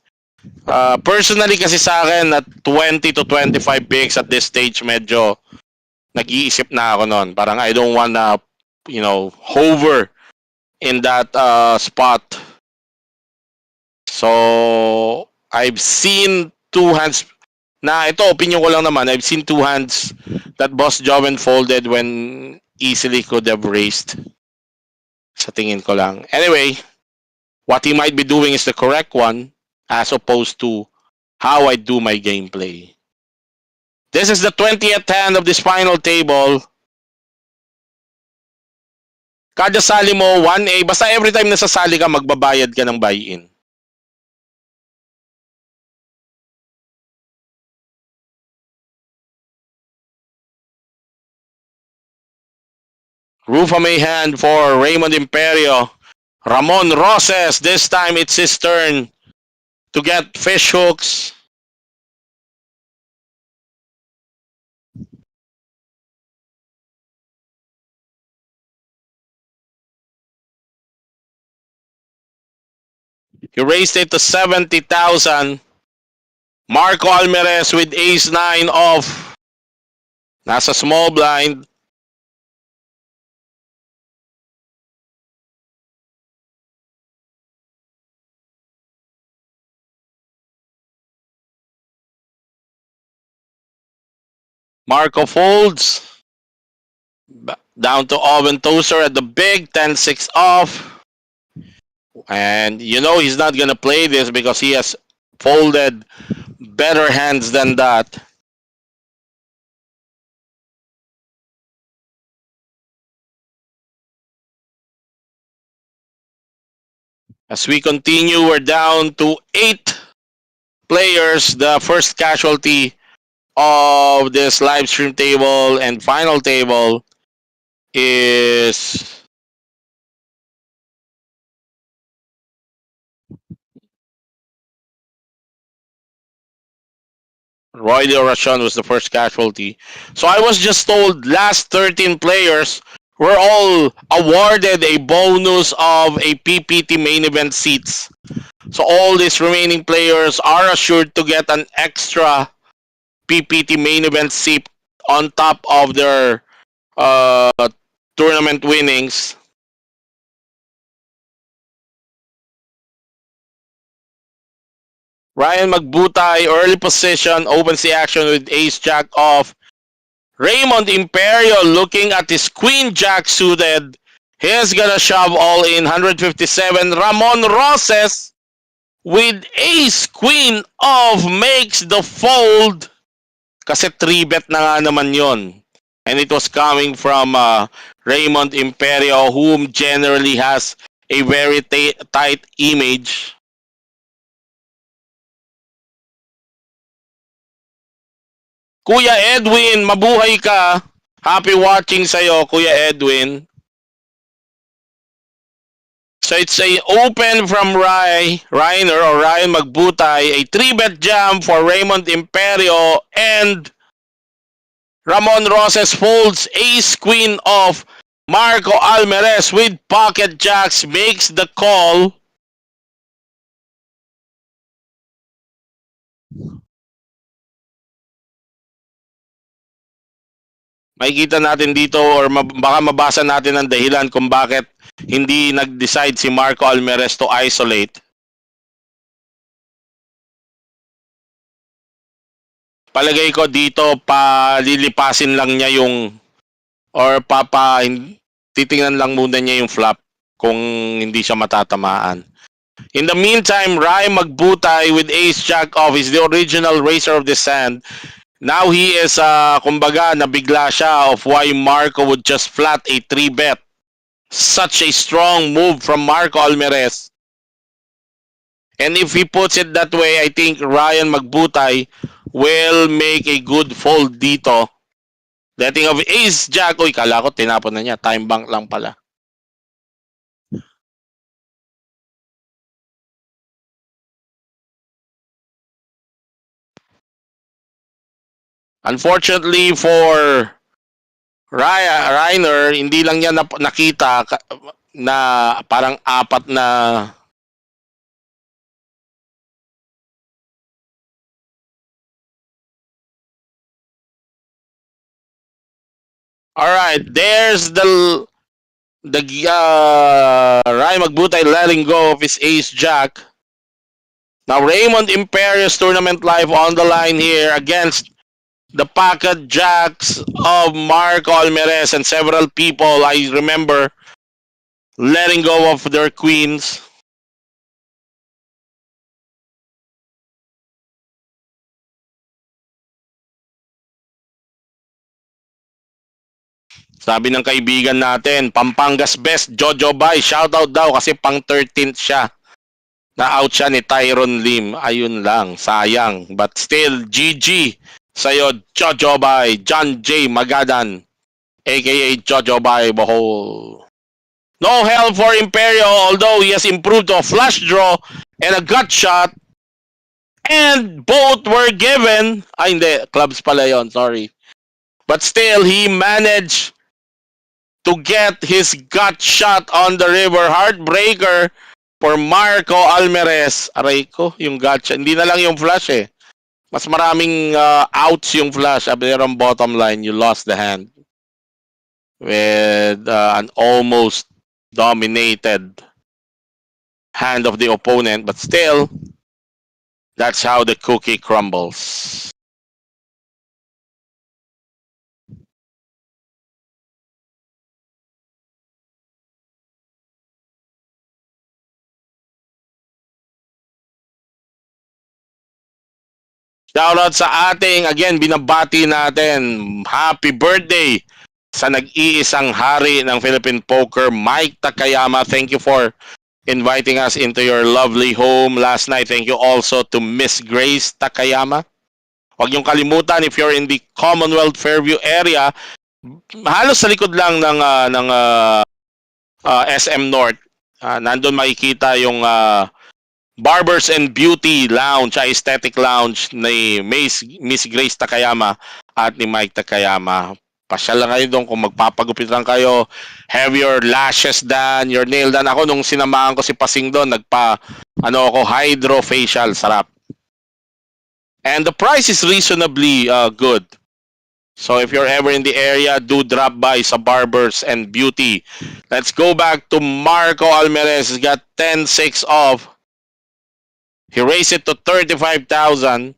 Personally kasi sa akin, at 20 to 25 bigs at this stage, medyo nag-iisip na ako nun. Parang I don't wanna, hover in that spot. So, I've seen 2 hands. Na ito, opinion ko lang naman, I've seen 2 hands that Boss Joven folded when easily could have raised. Sa tingin ko lang. Anyway, what he might be doing is the correct one as opposed to how I do my gameplay. This is the 20th hand of this final table. Kada sali mo, 1A. Basta every time nasasali ka, magbabayad ka ng buy-in. Rufa may hand for Raymond Imperio. Ramon Roses, this time it's his turn to get fish hooks. He raised it to 70,000. Marco Alvarez with ace-9 off. Nasa small blind. Marco folds. Down to Oven Toaster at the big, 10-6 off. And he's not going to play this because he has folded better hands than that. As we continue, we're down to 8 players. The first casualty of this live stream table and final table is Roy De Orachon was the first casualty. So I was just told last 13 players were all awarded a bonus of a PPT main event seats So all these remaining players are assured to get an extra PPT main event seat on top of their uh, tournament winnings. Ryan Magbutay, early position, opens the action with ace jack off. Raymond Imperio looking at his queen jack suited. He's gonna shove all in 157. Ramon Roses with ace queen off makes the fold. Kasi 3-bet na nga naman yon. And it was coming from Raymond Imperio, whom generally has a very tight image. Kuya Edwin, mabuhay ka. Happy watching sa'yo, Kuya Edwin. So it's a open from Reiner or Ryan Magbutay, a 3-bet jam for Raymond Imperio, and Ramon Roses folds ace queen off. Marco Almerez with pocket jacks makes the call. Makikita natin dito or baka mabasa natin ang dahilan kung bakit hindi nag-decide si Marco Almerez to isolate. Palagay ko dito palilipasin lang niya yung or titingnan lang muna niya yung flop kung hindi siya matatamaan. In the meantime, Ryan Magbutay with ace jack off is the original racer of the sand. Now he is, kumbaga, nabigla siya of why Marco would just flat a 3-bet. Such a strong move from Marco Almerez. And if he puts it that way, I think Ryan Magbutay will make a good fold dito. Letting of ace jack. Uy, kala ko tinapon na niya. Time bank lang pala. Unfortunately for Reiner, hindi lang niya nakita na parang apat na Alright, there's the Ryan Magbutay letting go of his ace jack. Now Raymond Imperius Tournament Live on the line here against the pocket jacks of Marco Almerez and several people I remember letting go of their queens. Sabi ng kaibigan natin, Pampangas Best, Jojo Bay, shoutout daw kasi pang 13th siya. Na-out siya ni Tyron Lim. Ayun lang, sayang. But still, GG sa'yo, Jojo Bay, John J. Magadan, aka Jojo Bay Bohol. No help for Imperio, although he has improved to a flush draw and a gut shot. And both were given. Ay, hindi. Clubs pala yon, sorry. But still, he managed to get his gut shot on the river. Heartbreaker for Marco Almerez. Aray ko, yung gut shot. Hindi na lang yung flush eh. Mas maraming outs yung flush. Pero on bottom line, you lost the hand. With an almost dominated hand of the opponent. But still, that's how the cookie crumbles. Shoutout sa ating, again, binabati natin. Happy birthday sa nag-iisang hari ng Philippine Poker, Mike Takayama. Thank you for inviting us into your lovely home last night. Thank you also to Miss Grace Takayama. Huwag niyong kalimutan, if you're in the Commonwealth Fairview area, halos sa likod lang ng SM North, nandun makikita yung Barbers and Beauty Lounge, aesthetic lounge ni Miss Grace Takayama at ni Mike Takayama. Pasyal lang kayo doon kung magpapagupit lang kayo. Have your lashes done, your nail done. Ako nung sinamahan ko si Pasing doon, Ano ako, hydrofacial, sarap. And the price is reasonably good. So if you're ever in the area, do drop by sa Barbers and Beauty. Let's go back to Marco Almeres. He's got 10-6 off. He raised it to 35,000.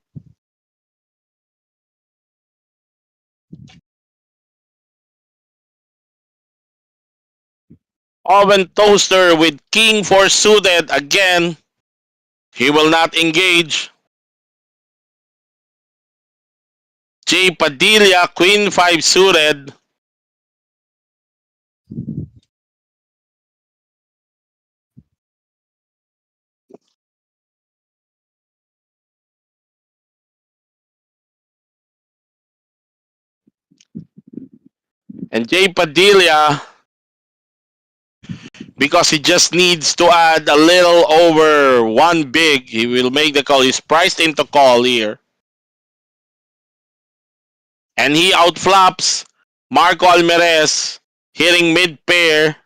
Oven toaster with king 4 suited again. He will not engage. J Padilla queen 5 suited. And J Padilla, because he just needs to add a little over one big, he will make the call. He's priced into call here. And he outflops Marco Almeres, hitting mid pair.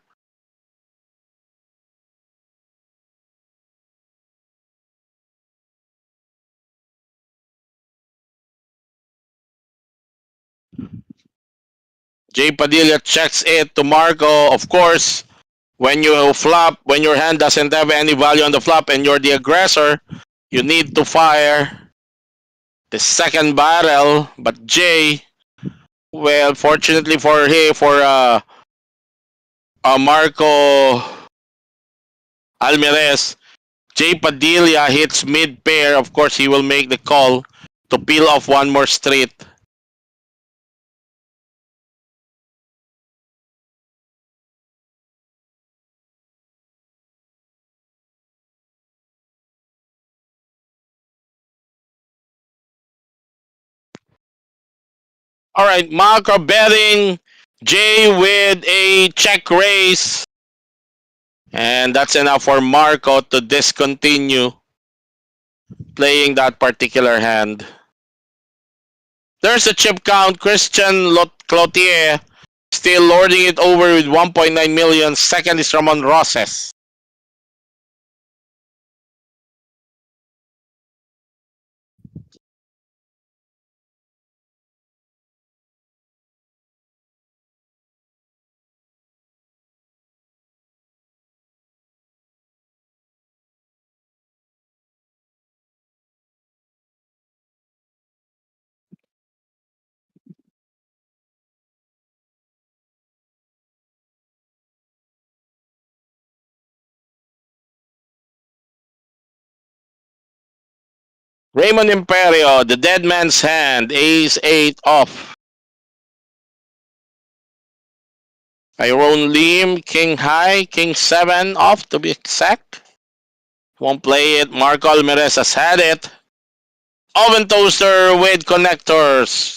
Jay Padilla checks it to Marco. Of course, when you flop, when your hand doesn't have any value on the flop and you're the aggressor, you need to fire the second barrel. But Jay, well, fortunately for him, for Marco Almeres, Jay Padilla hits mid pair. Of course, he will make the call to peel off one more straight. All right, macro betting. Jay with a check raise. And that's enough for Marco to discontinue playing that particular hand. There's a chip count. Christian Cloutier still lording it over with 1.9 million. Second is Ramon Roses. Raymond Imperio, the dead man's hand, ace 8 off. Iron Lim, king high, king 7 off to be exact. Won't play it. Marco Almeres has had it. Oven toaster with connectors.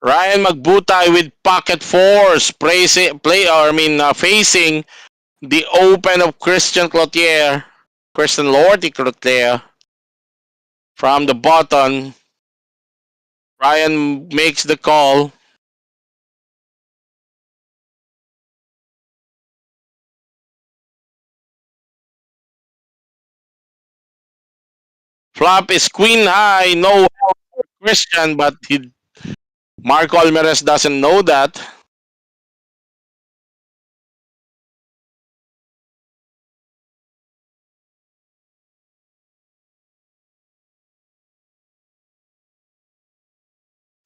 Ryan Magbutay with pocket fours, facing the open of Christian Cloutier, Christian Lordy Cloutier. From the bottom, Ryan makes the call. Flop is queen high, no help for Christian, but Marco Almeres doesn't know that.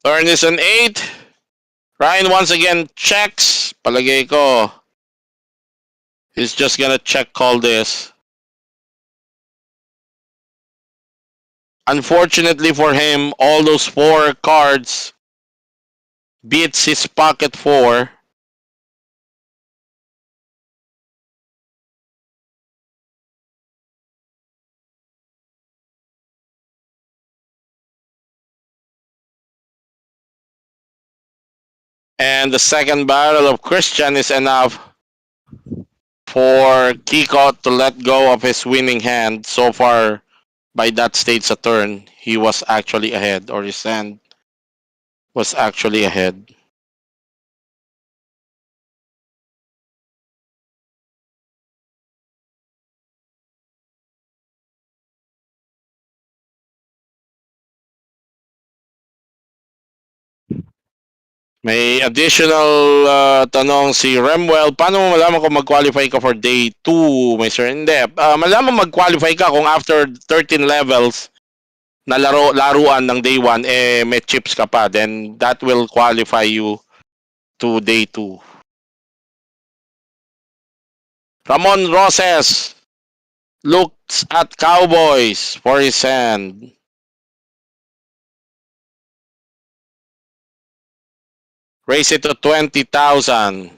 Turn is an 8. Ryan once again checks. Palagay ko, he's just gonna check call this. Unfortunately for him, all those 4 cards beats his pocket 4. And the second barrel of Christian is enough for Kiko to let go of his winning hand. So far, by that stage of turn, he was actually ahead, or his hand was actually ahead. May additional tanong si Remwell. Paano mo malaman kung mag-qualify ka for day 2, may sir? Hindi. Malaman mag-qualify ka kung after 13 levels na laruan ng day 1, may chips ka pa. Then that will qualify you to day 2. Ramon Roses looks at Cowboys for his hand. Raise it to 20,000.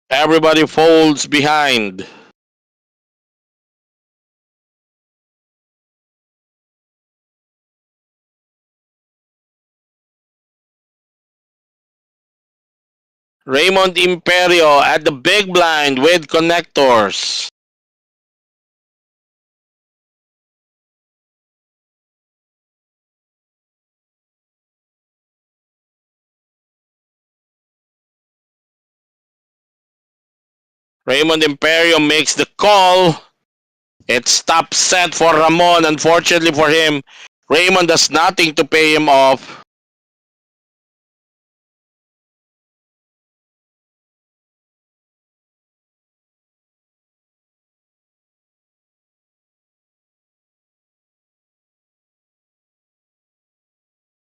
Everybody folds behind. Raymond Imperio at the big blind with connectors. Raymond Imperio makes the call. It's top set for Ramon. Unfortunately for him, Raymond does nothing to pay him off.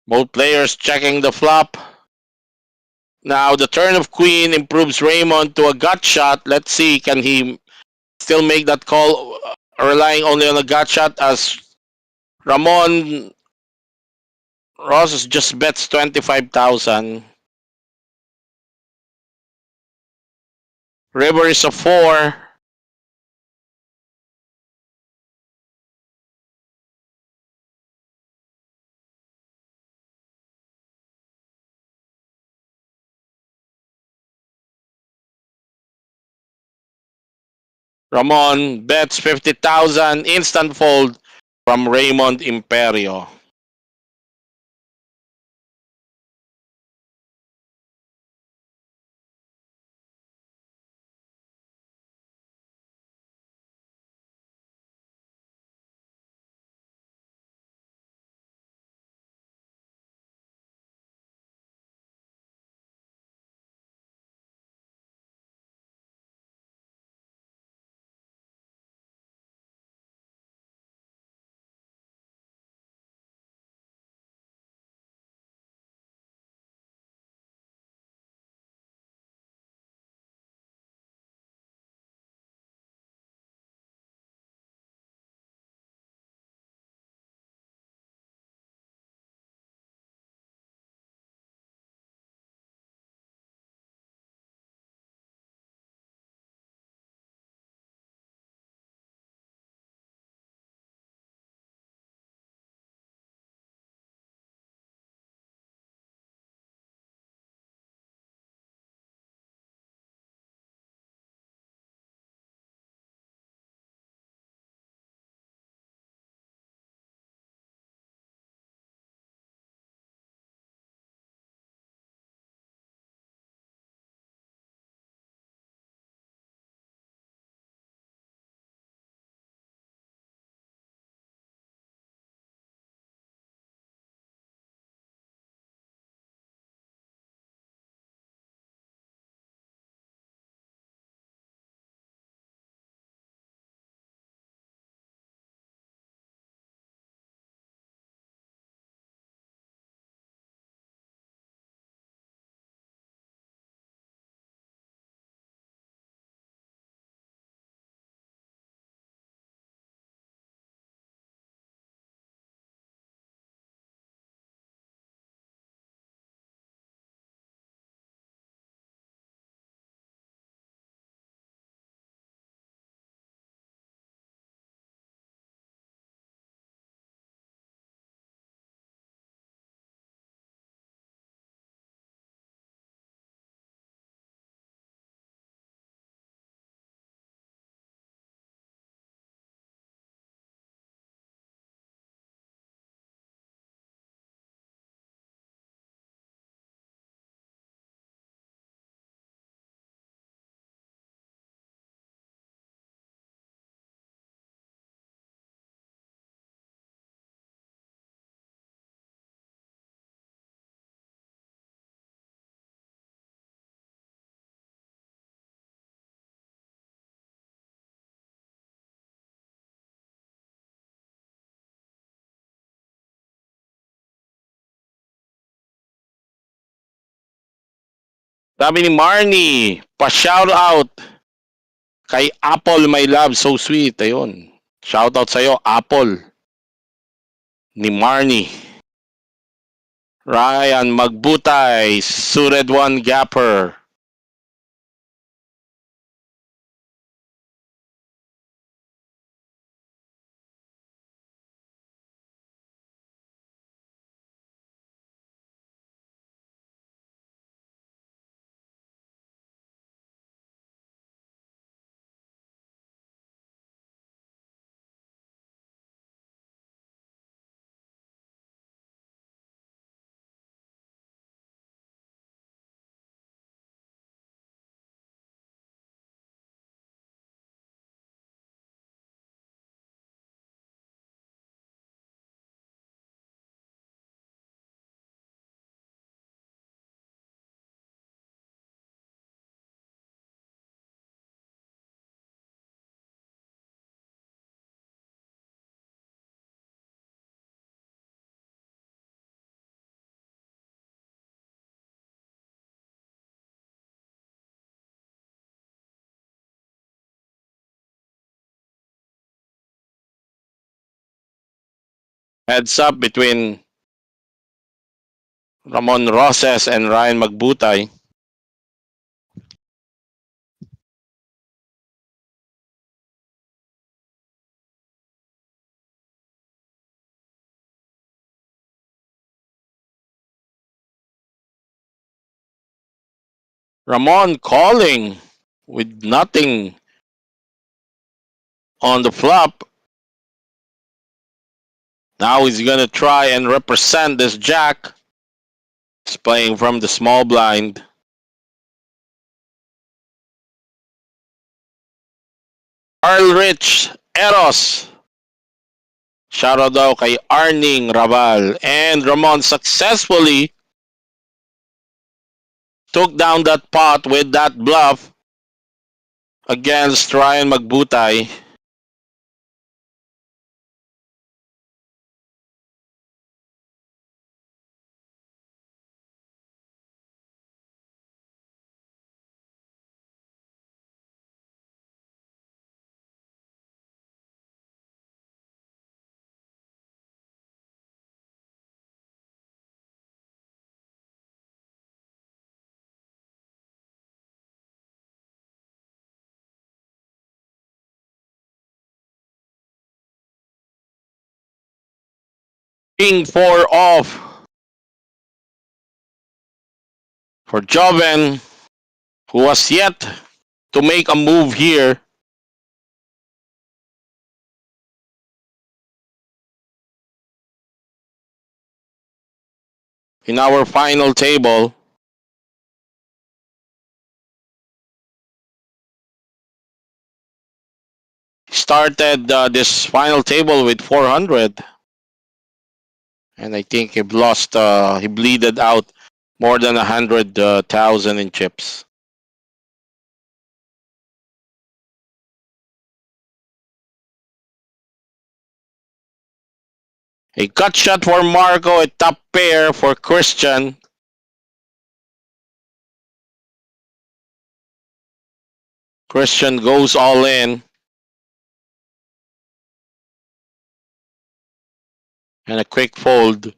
Both players checking the flop. Now the turn of queen improves Raymond to a gut shot. Let's see, can he still make that call, relying only on a gut shot, as Ramon Roses just bets 25,000. River is a 4. Ramon bets 50,000. Instant fold from Raymond Imperio. Sabi ni Marnie, pa-shout out kay Apple My Love So Sweet. Ayun. Shout out sa'yo, Apple. Ni Marnie. Ryan Magbutay, Sured One Gapper. Heads up between Ramon Roses and Ryan Magbutay. Ramon calling with nothing on the flop. Now he's gonna try and represent this jack. He's playing from the small blind. Carl Rich Eros. Shoutout daw kay Arning Raval. And Ramon successfully took down that pot with that bluff against Ryan Magbutay. King 4 off for Joven, who was yet to make a move here. In our final table, started this final table with 400, and I think he bleeded out more than 100,000 in chips. A cut shot for Marco, a top pair for Christian. Christian goes all in. And a quick fold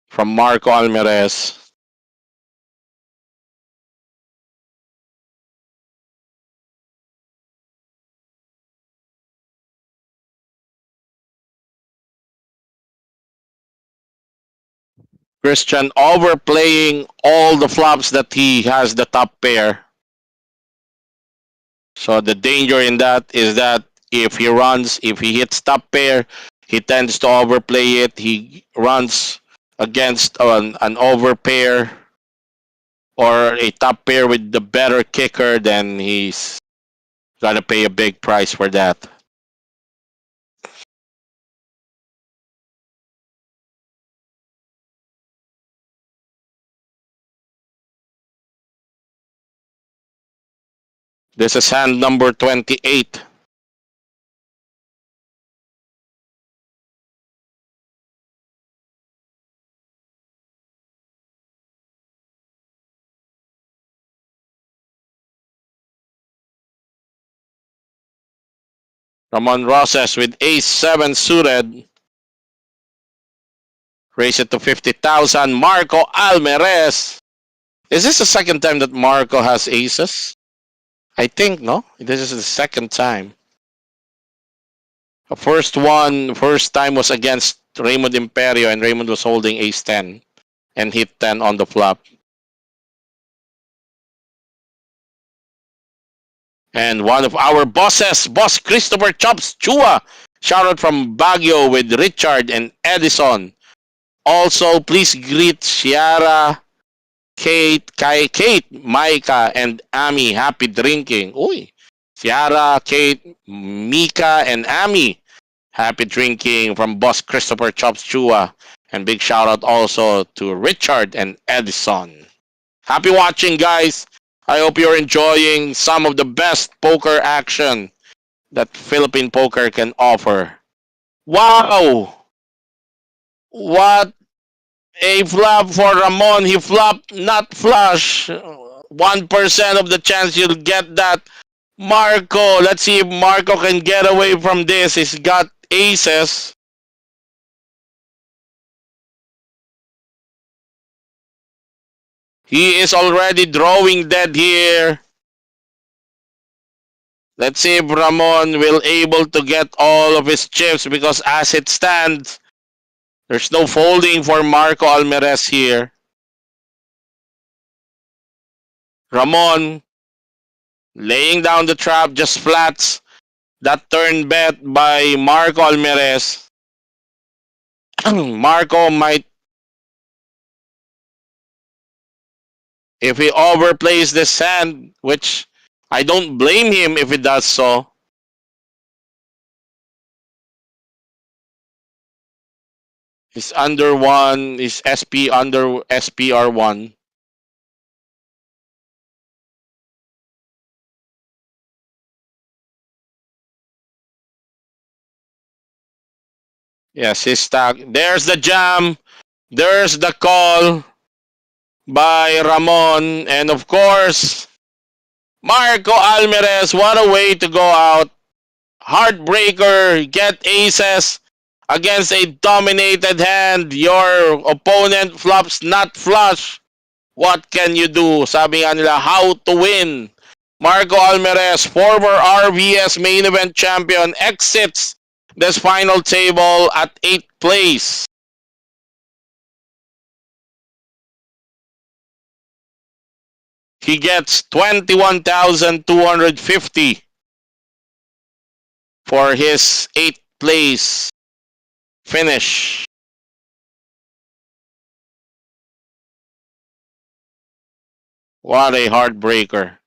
from Marco Alvarez. Christian overplaying all the flops that he has the top pair. So the danger in that is that if he hits top pair, he tends to overplay it. He runs against an over pair or a top pair with the better kicker, then he's gonna pay a big price for that. This is hand number 28. Ramon Rosas with ace 7 suited. Raise it to 50,000. Marco Almeres. Is this the second time that Marco has aces? I think, no? This is the second time. The first time was against Raymond Imperio, and Raymond was holding ace 10 and hit 10 on the flop. And one of our bosses, Boss Christopher Chops Chua, shouted from Baguio with Richard and Edison. Also, please greet Ciara, Kate, Micah, and Amy. Happy drinking. Uy, Ciara, Kate, Mika, and Amy. Happy drinking from Boss Christopher Chops Chua. And big shout out also to Richard and Edison. Happy watching, guys. I hope you're enjoying some of the best poker action that Philippine poker can offer. Wow! What a flop for Ramon. He flopped not flush. 1% of the chance you'll get that. Marco, let's see if Marco can get away from this. He's got aces. He is already drawing dead here. Let's see if Ramon will able to get all of his chips, because as it stands, there's no folding for Marco Almeres here. Ramon laying down the trap, just flats that turn bet by Marco Almeres. Marco might, if he overplays this hand, which I don't blame him if he does so. He's under one, is SP under SPR1. Yes, he's stuck. There's the jam. There's the call by Ramon. And of course, Marco Almeres, what a way to go out. Heartbreaker, get aces against a dominated hand. Your opponent flops not flush. What can you do? Sabi nga nila, how to win. Marco Almeres, former RVS main event champion, exits this final table at 8th place. He gets 21,250 for his 8th place finish. What a heartbreaker.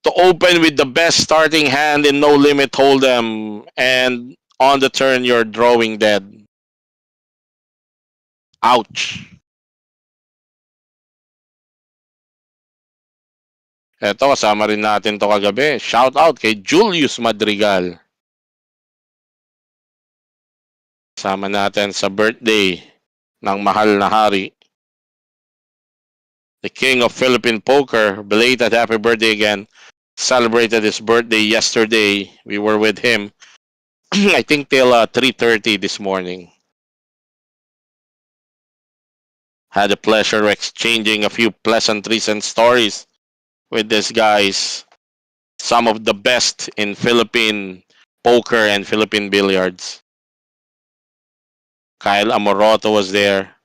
To open with the best starting hand in No Limit Hold'em, and on the turn you're drawing dead. Ouch. Eto, kasama rin natin to kagabi. Shout out kay Julius Madrigal. Kasama natin sa birthday ng mahal na hari. The King of Philippine Poker. Belated happy birthday again. Celebrated his birthday yesterday. We were with him. I think till 3:30 this morning. Had the pleasure of exchanging a few pleasantries and stories with these guys. Some of the best in Philippine poker and Philippine billiards. Kyle Amoroto was there.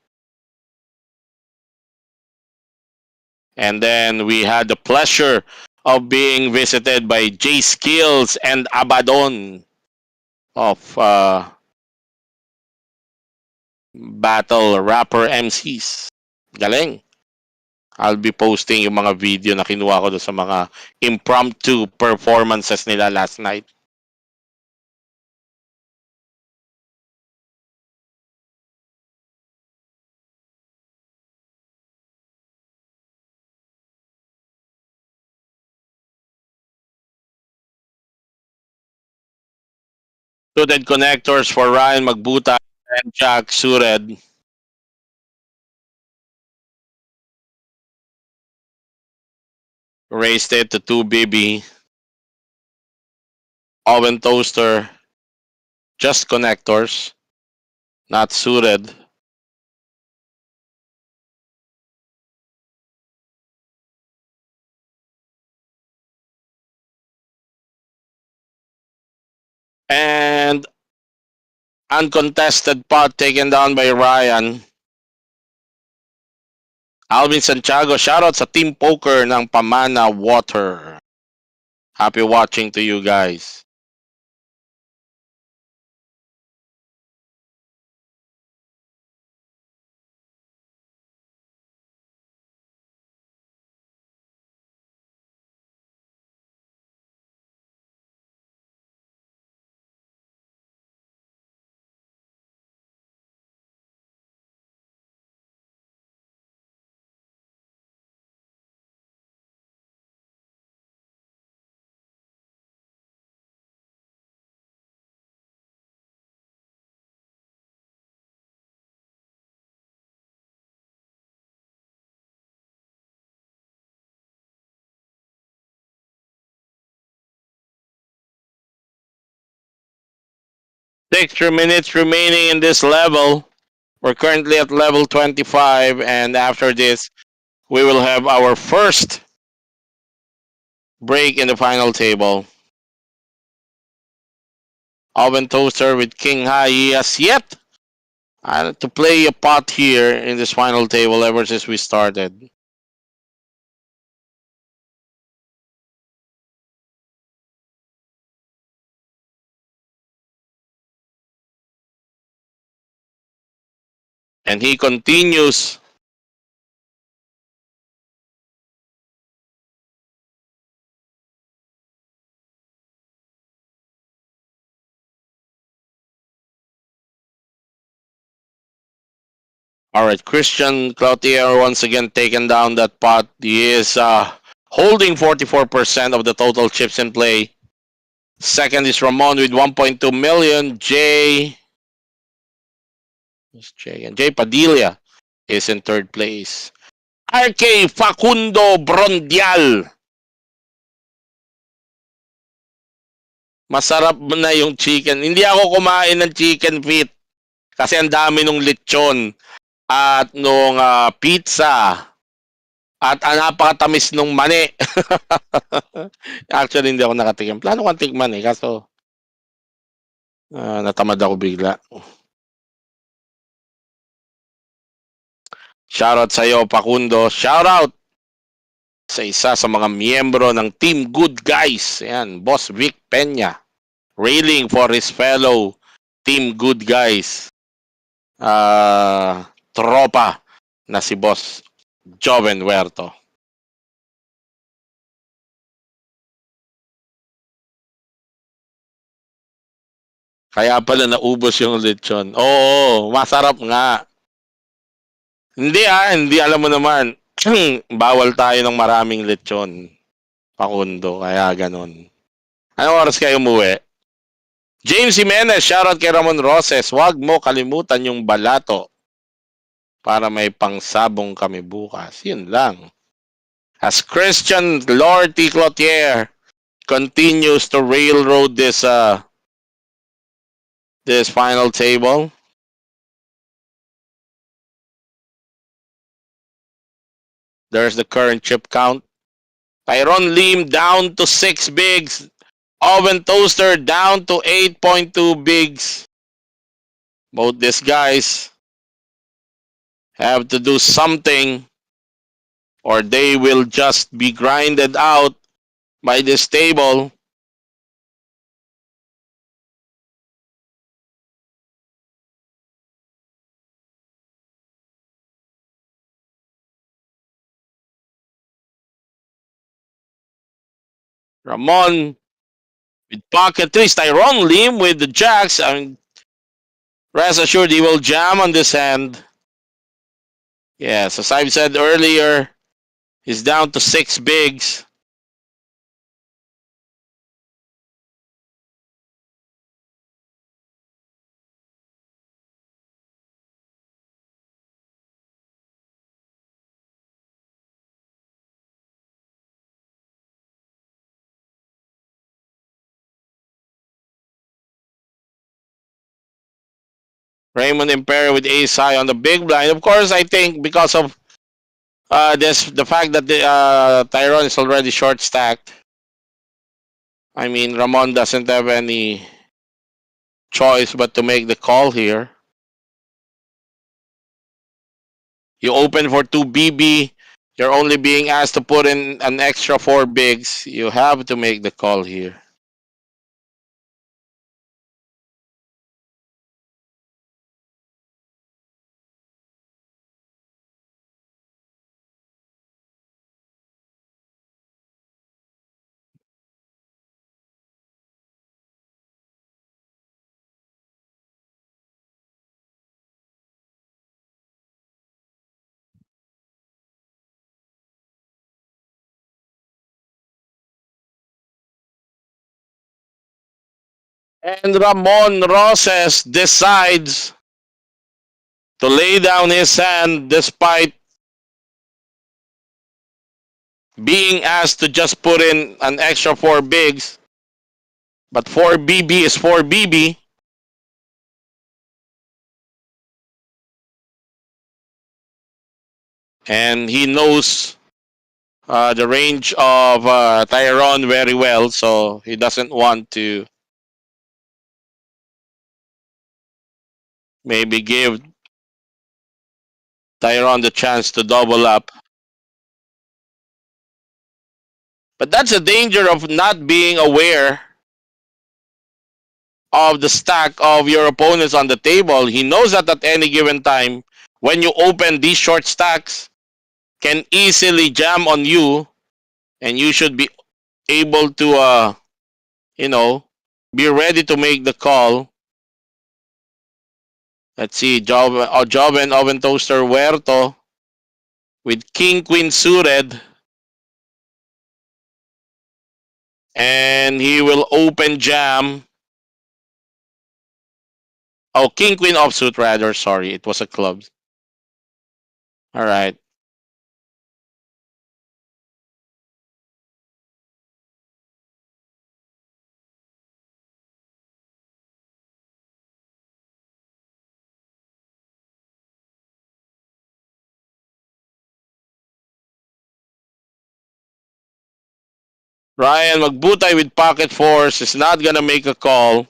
And then we had the pleasure of being visited by J Skills and Abaddon of Battle Rapper MCs. Galing. I'll be posting yung mga video na kinuha ko doon sa mga impromptu performances nila last night. Suited connectors for Ryan Magbuta and Jack Sured. Raised it to 2 BB. Oven toaster, just connectors, not suited. And uncontested pot taken down by Ryan. Alvin Santiago, shoutout sa Team Poker ng Pamana Water. Happy watching to you guys. Extra minutes remaining in this level. We're currently at level 25, and after this, we will have our first break in the final table. Oven toaster with King High. He has yet to play a pot here in this final table ever since we started. And he continues. All right, Christian Cloutier once again taken down that pot. He is holding 44% of the total chips in play. Second is Ramon with 1.2 million. Jay Padilla is in third place. RK Facundo Brondial. Masarap na yung chicken. Hindi ako kumain ng chicken feet kasi ang dami nung lechon at nung pizza at napakatamis nung mani. Actually, hindi ako nakatikim. Plano kong tikman kaso natamad ako bigla. Shoutout sa iyo, Facundo. Shoutout sa isa sa mga miyembro ng Team Good Guys. Ayan, Boss Vic Peña. Railing for his fellow Team Good Guys. Tropa na si Boss Joven Huerto. Kaya pala naubos yung lechon. Oo, masarap nga. Hindi alam mo naman. Bawal tayo ng maraming lechon. Pakundo, kaya ganun. Anong oras kayo umuwi? James Jimenez, shoutout kay Ramon Roses. Huwag mo kalimutan yung balato para may pangsabong kami bukas. Yun lang. As Christian Lorty Cloutier continues to railroad this final table. There's the current chip count. Tyron Lim down to 6 bigs. Oven Toaster down to 8.2 bigs. Both these guys have to do something or they will just be grinded out by this table. Ramon with pocket twist. Tyron Lim with the jacks. I mean, rest assured he will jam on this hand. Yes, as I've said earlier, he's down to 6 bigs. Raymond Imperial with ace high on the big blind. Of course, I think because of this, the fact that the Tyrone is already short stacked. I mean, Ramon doesn't have any choice but to make the call here. You open for 2 BB. You're only being asked to put in an extra 4 bigs. You have to make the call here. And Ramon Roses decides to lay down his hand despite being asked to just put in an extra 4 bigs. But 4 BB is 4 BB. And he knows the range of Tyrone very well, so he doesn't want to maybe give Tyrone the chance to double up. But that's the danger of not being aware of the stack of your opponents on the table. He knows that at any given time, when you open these short stacks, can easily jam on you, and you should be able to, you know, be ready to make the call. Let's see, Joven Oven Toaster Huerto with King Queen suited, and he will open jam. Oh, King Queen offsuit rather. Sorry, it was a club. All right. Ryan Magbutay with pocket force is not gonna make a call.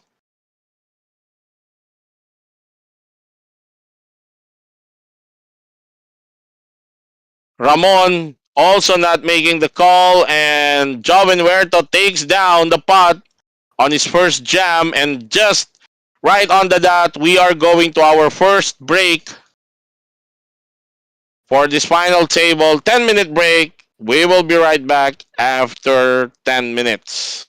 Ramon also not making the call, and Joven Huerto takes down the pot on his first jam, and just right on the dot, we are going to our first break for this final table. 10-minute break. We will be right back after 10 minutes.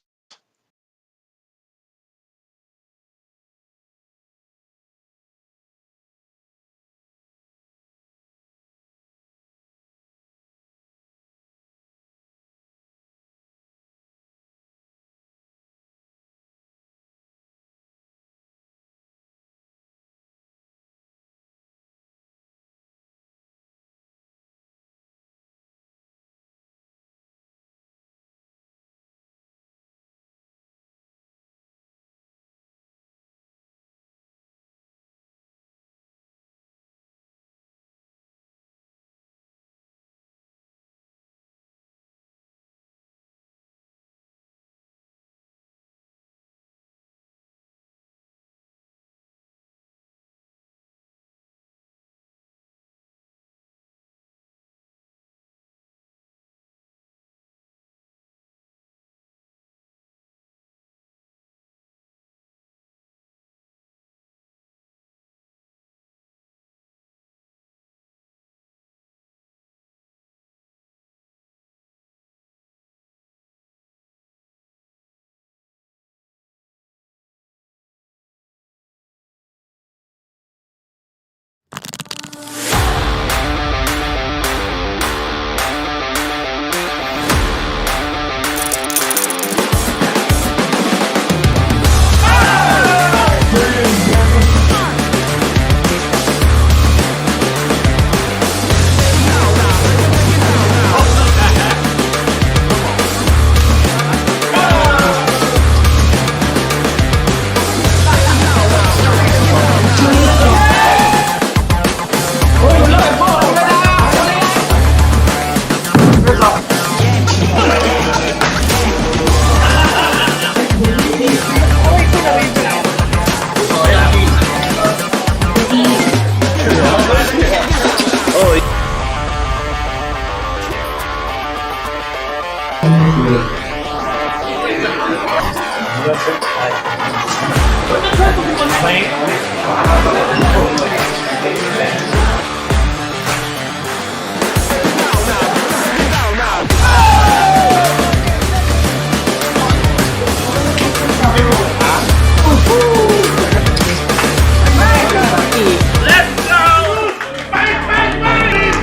Let's go! Fight, fight, fight!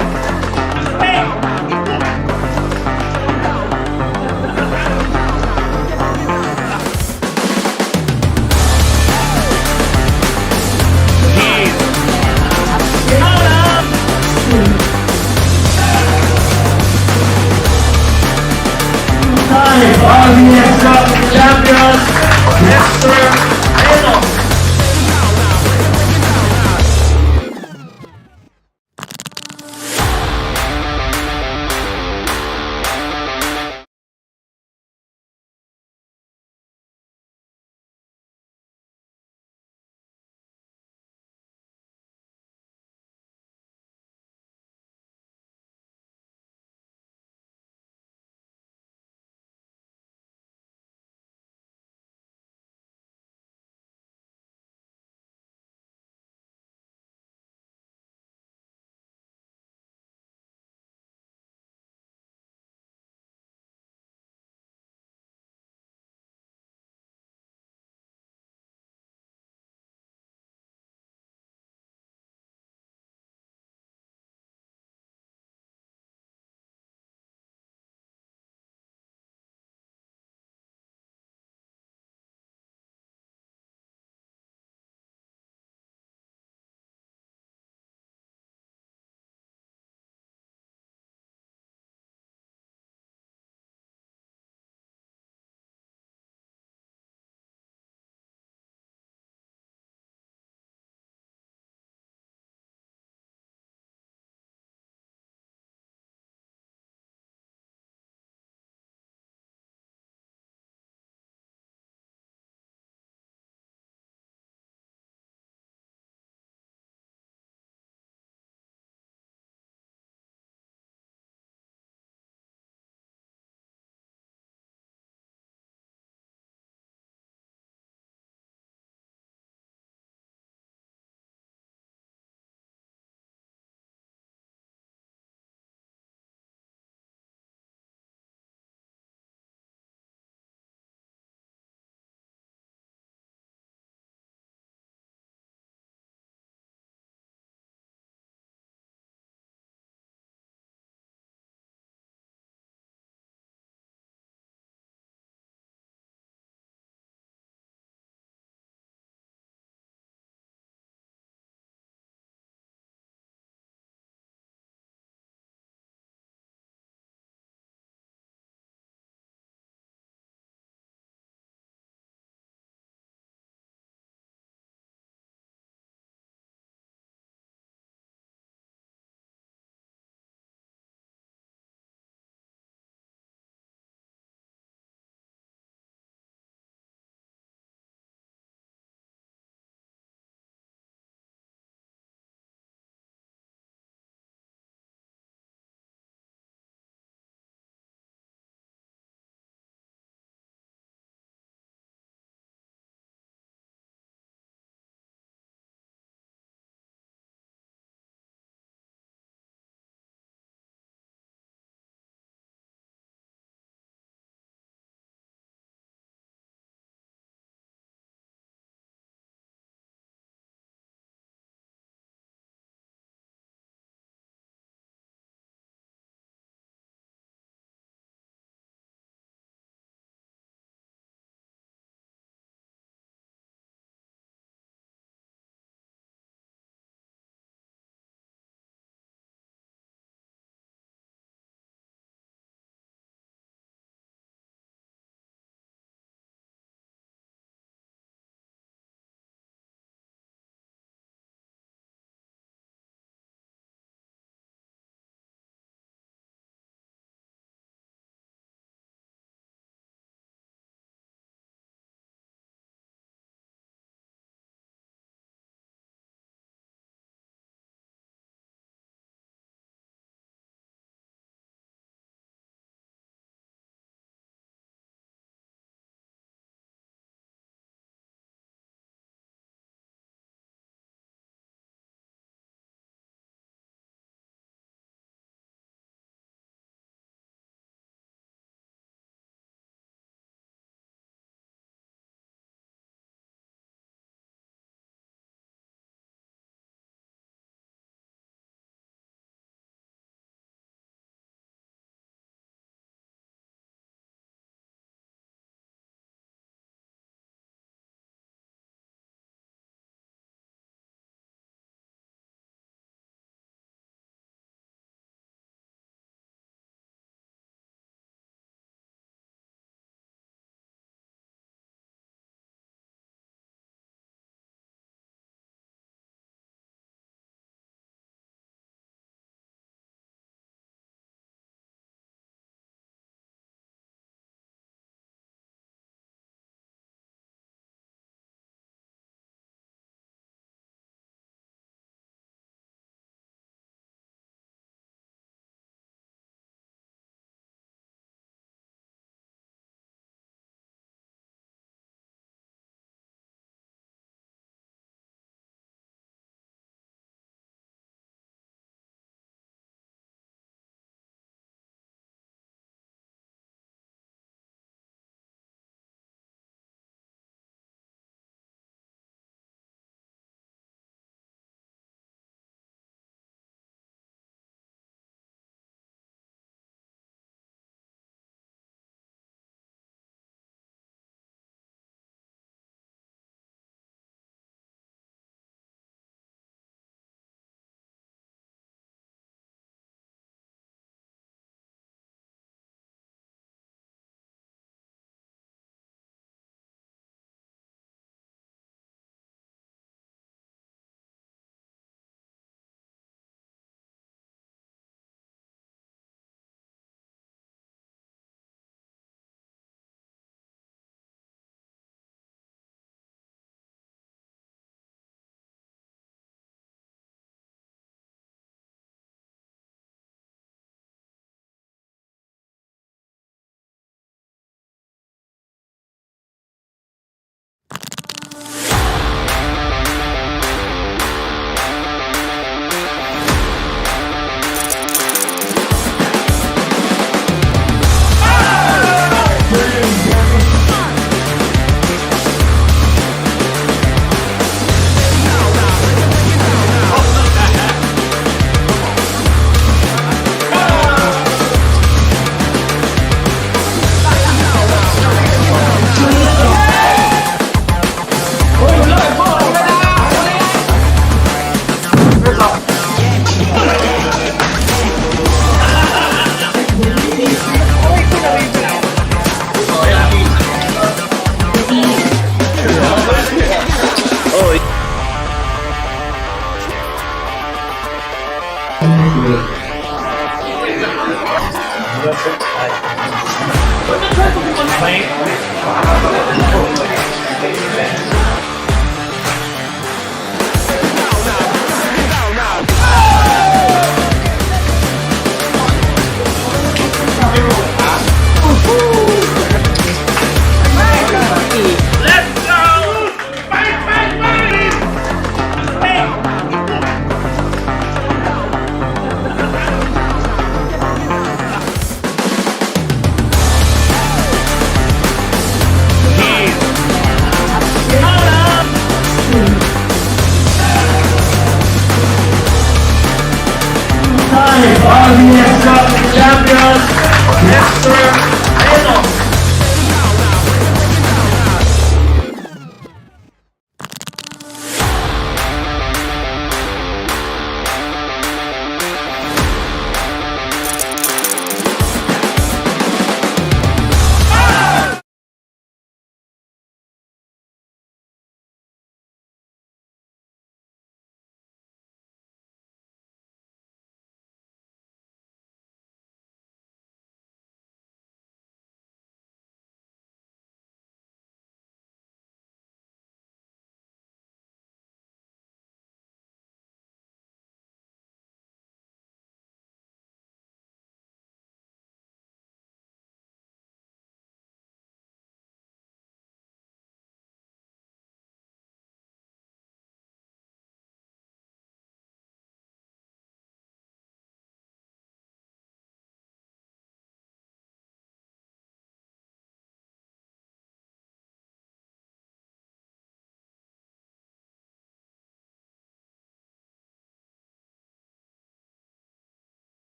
Let's go! Fight, fight, fight! RBS Cup champion, Mr. Eno.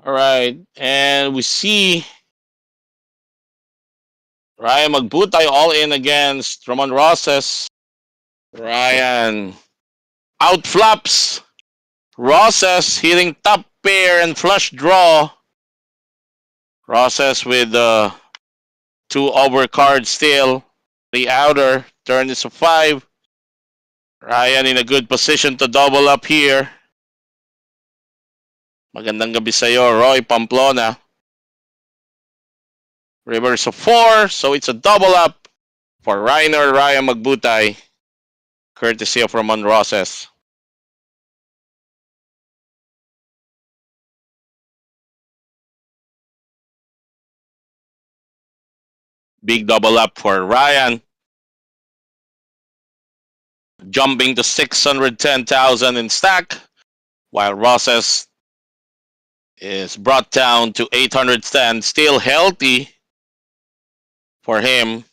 All right, and we see Ryan Magbutay all in against Roman Roses. Ryan outflaps Roses, hitting top pair and flush draw. Rosses with two overcards still. The outer turn is a 5. Ryan in a good position to double up here. Magandang gabi sa'yo, Roy Pamplona. Reverse of 4, so it's a double up for Reiner Ryan Magbutay, courtesy of Ramon Roses. Big double up for Ryan, jumping to 610,000 in stack, while Roses is brought down to 810, still healthy for him.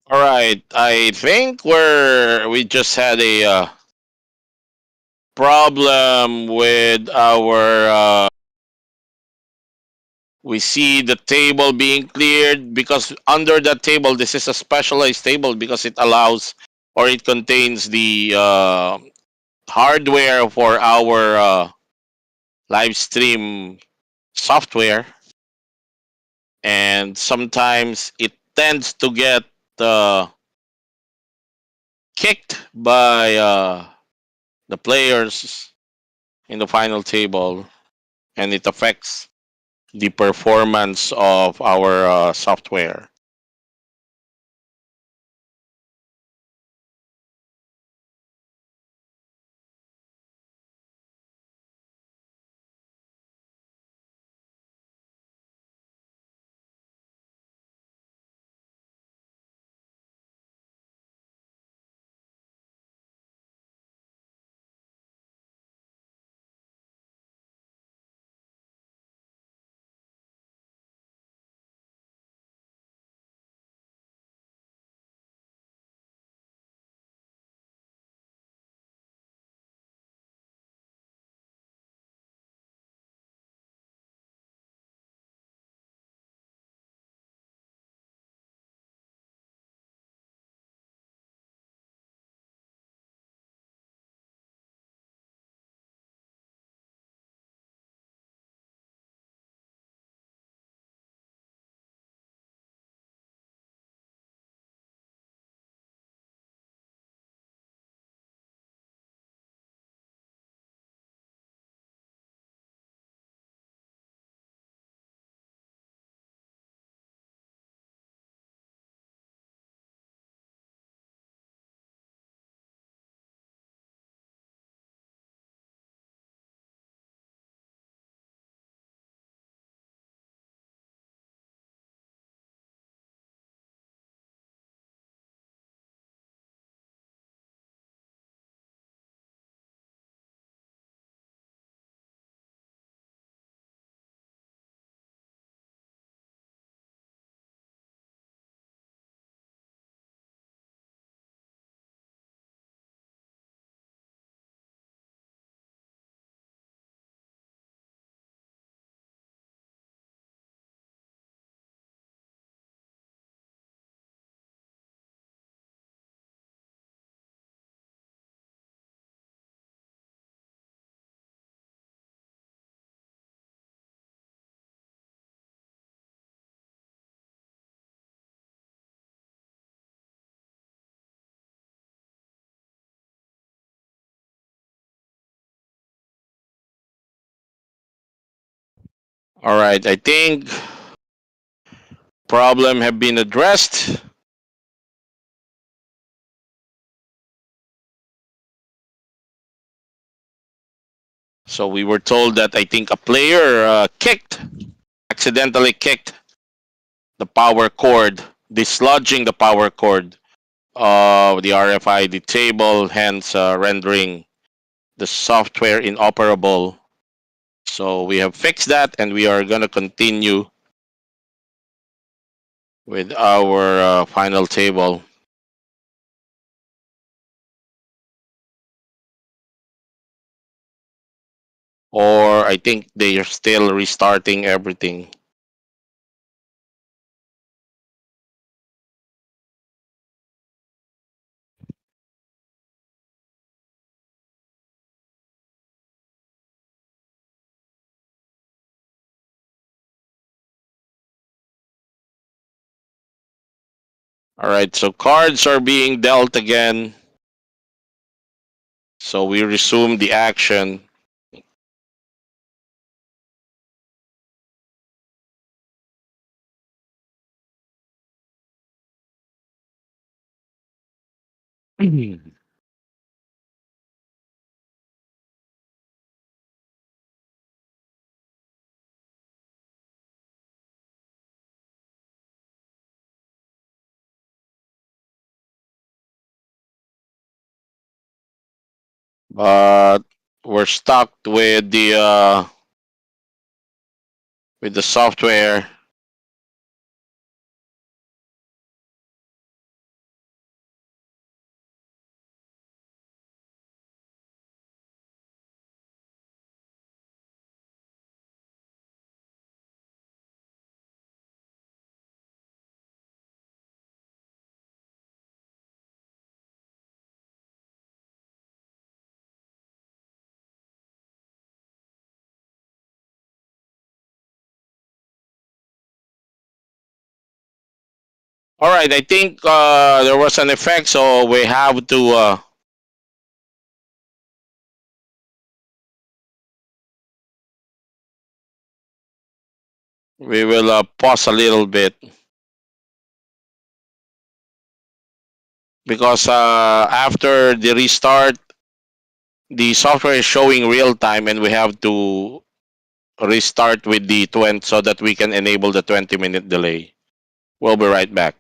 All right, I think we just had a problem with our. We see the table being cleared because under that table, this is a specialized table because it allows or it contains the hardware for our live stream software, and sometimes it tends to get uh, kicked by the players in the final table, and it affects the performance of our software. All right, I think problem have been addressed. So we were told that I think a player accidentally kicked the power cord, dislodging the power cord of the RFID table, hence rendering the software inoperable. So we have fixed that, and we are going to continue with our final table. Or I think they are still restarting everything. All right, so cards are being dealt again. So we resume the action. But we're stuck with the software. All right, I think there was an effect, so we will pause a little bit because after the restart, the software is showing real time, and we have to restart with the 20 so that we can enable the 20-minute delay. We'll be right back.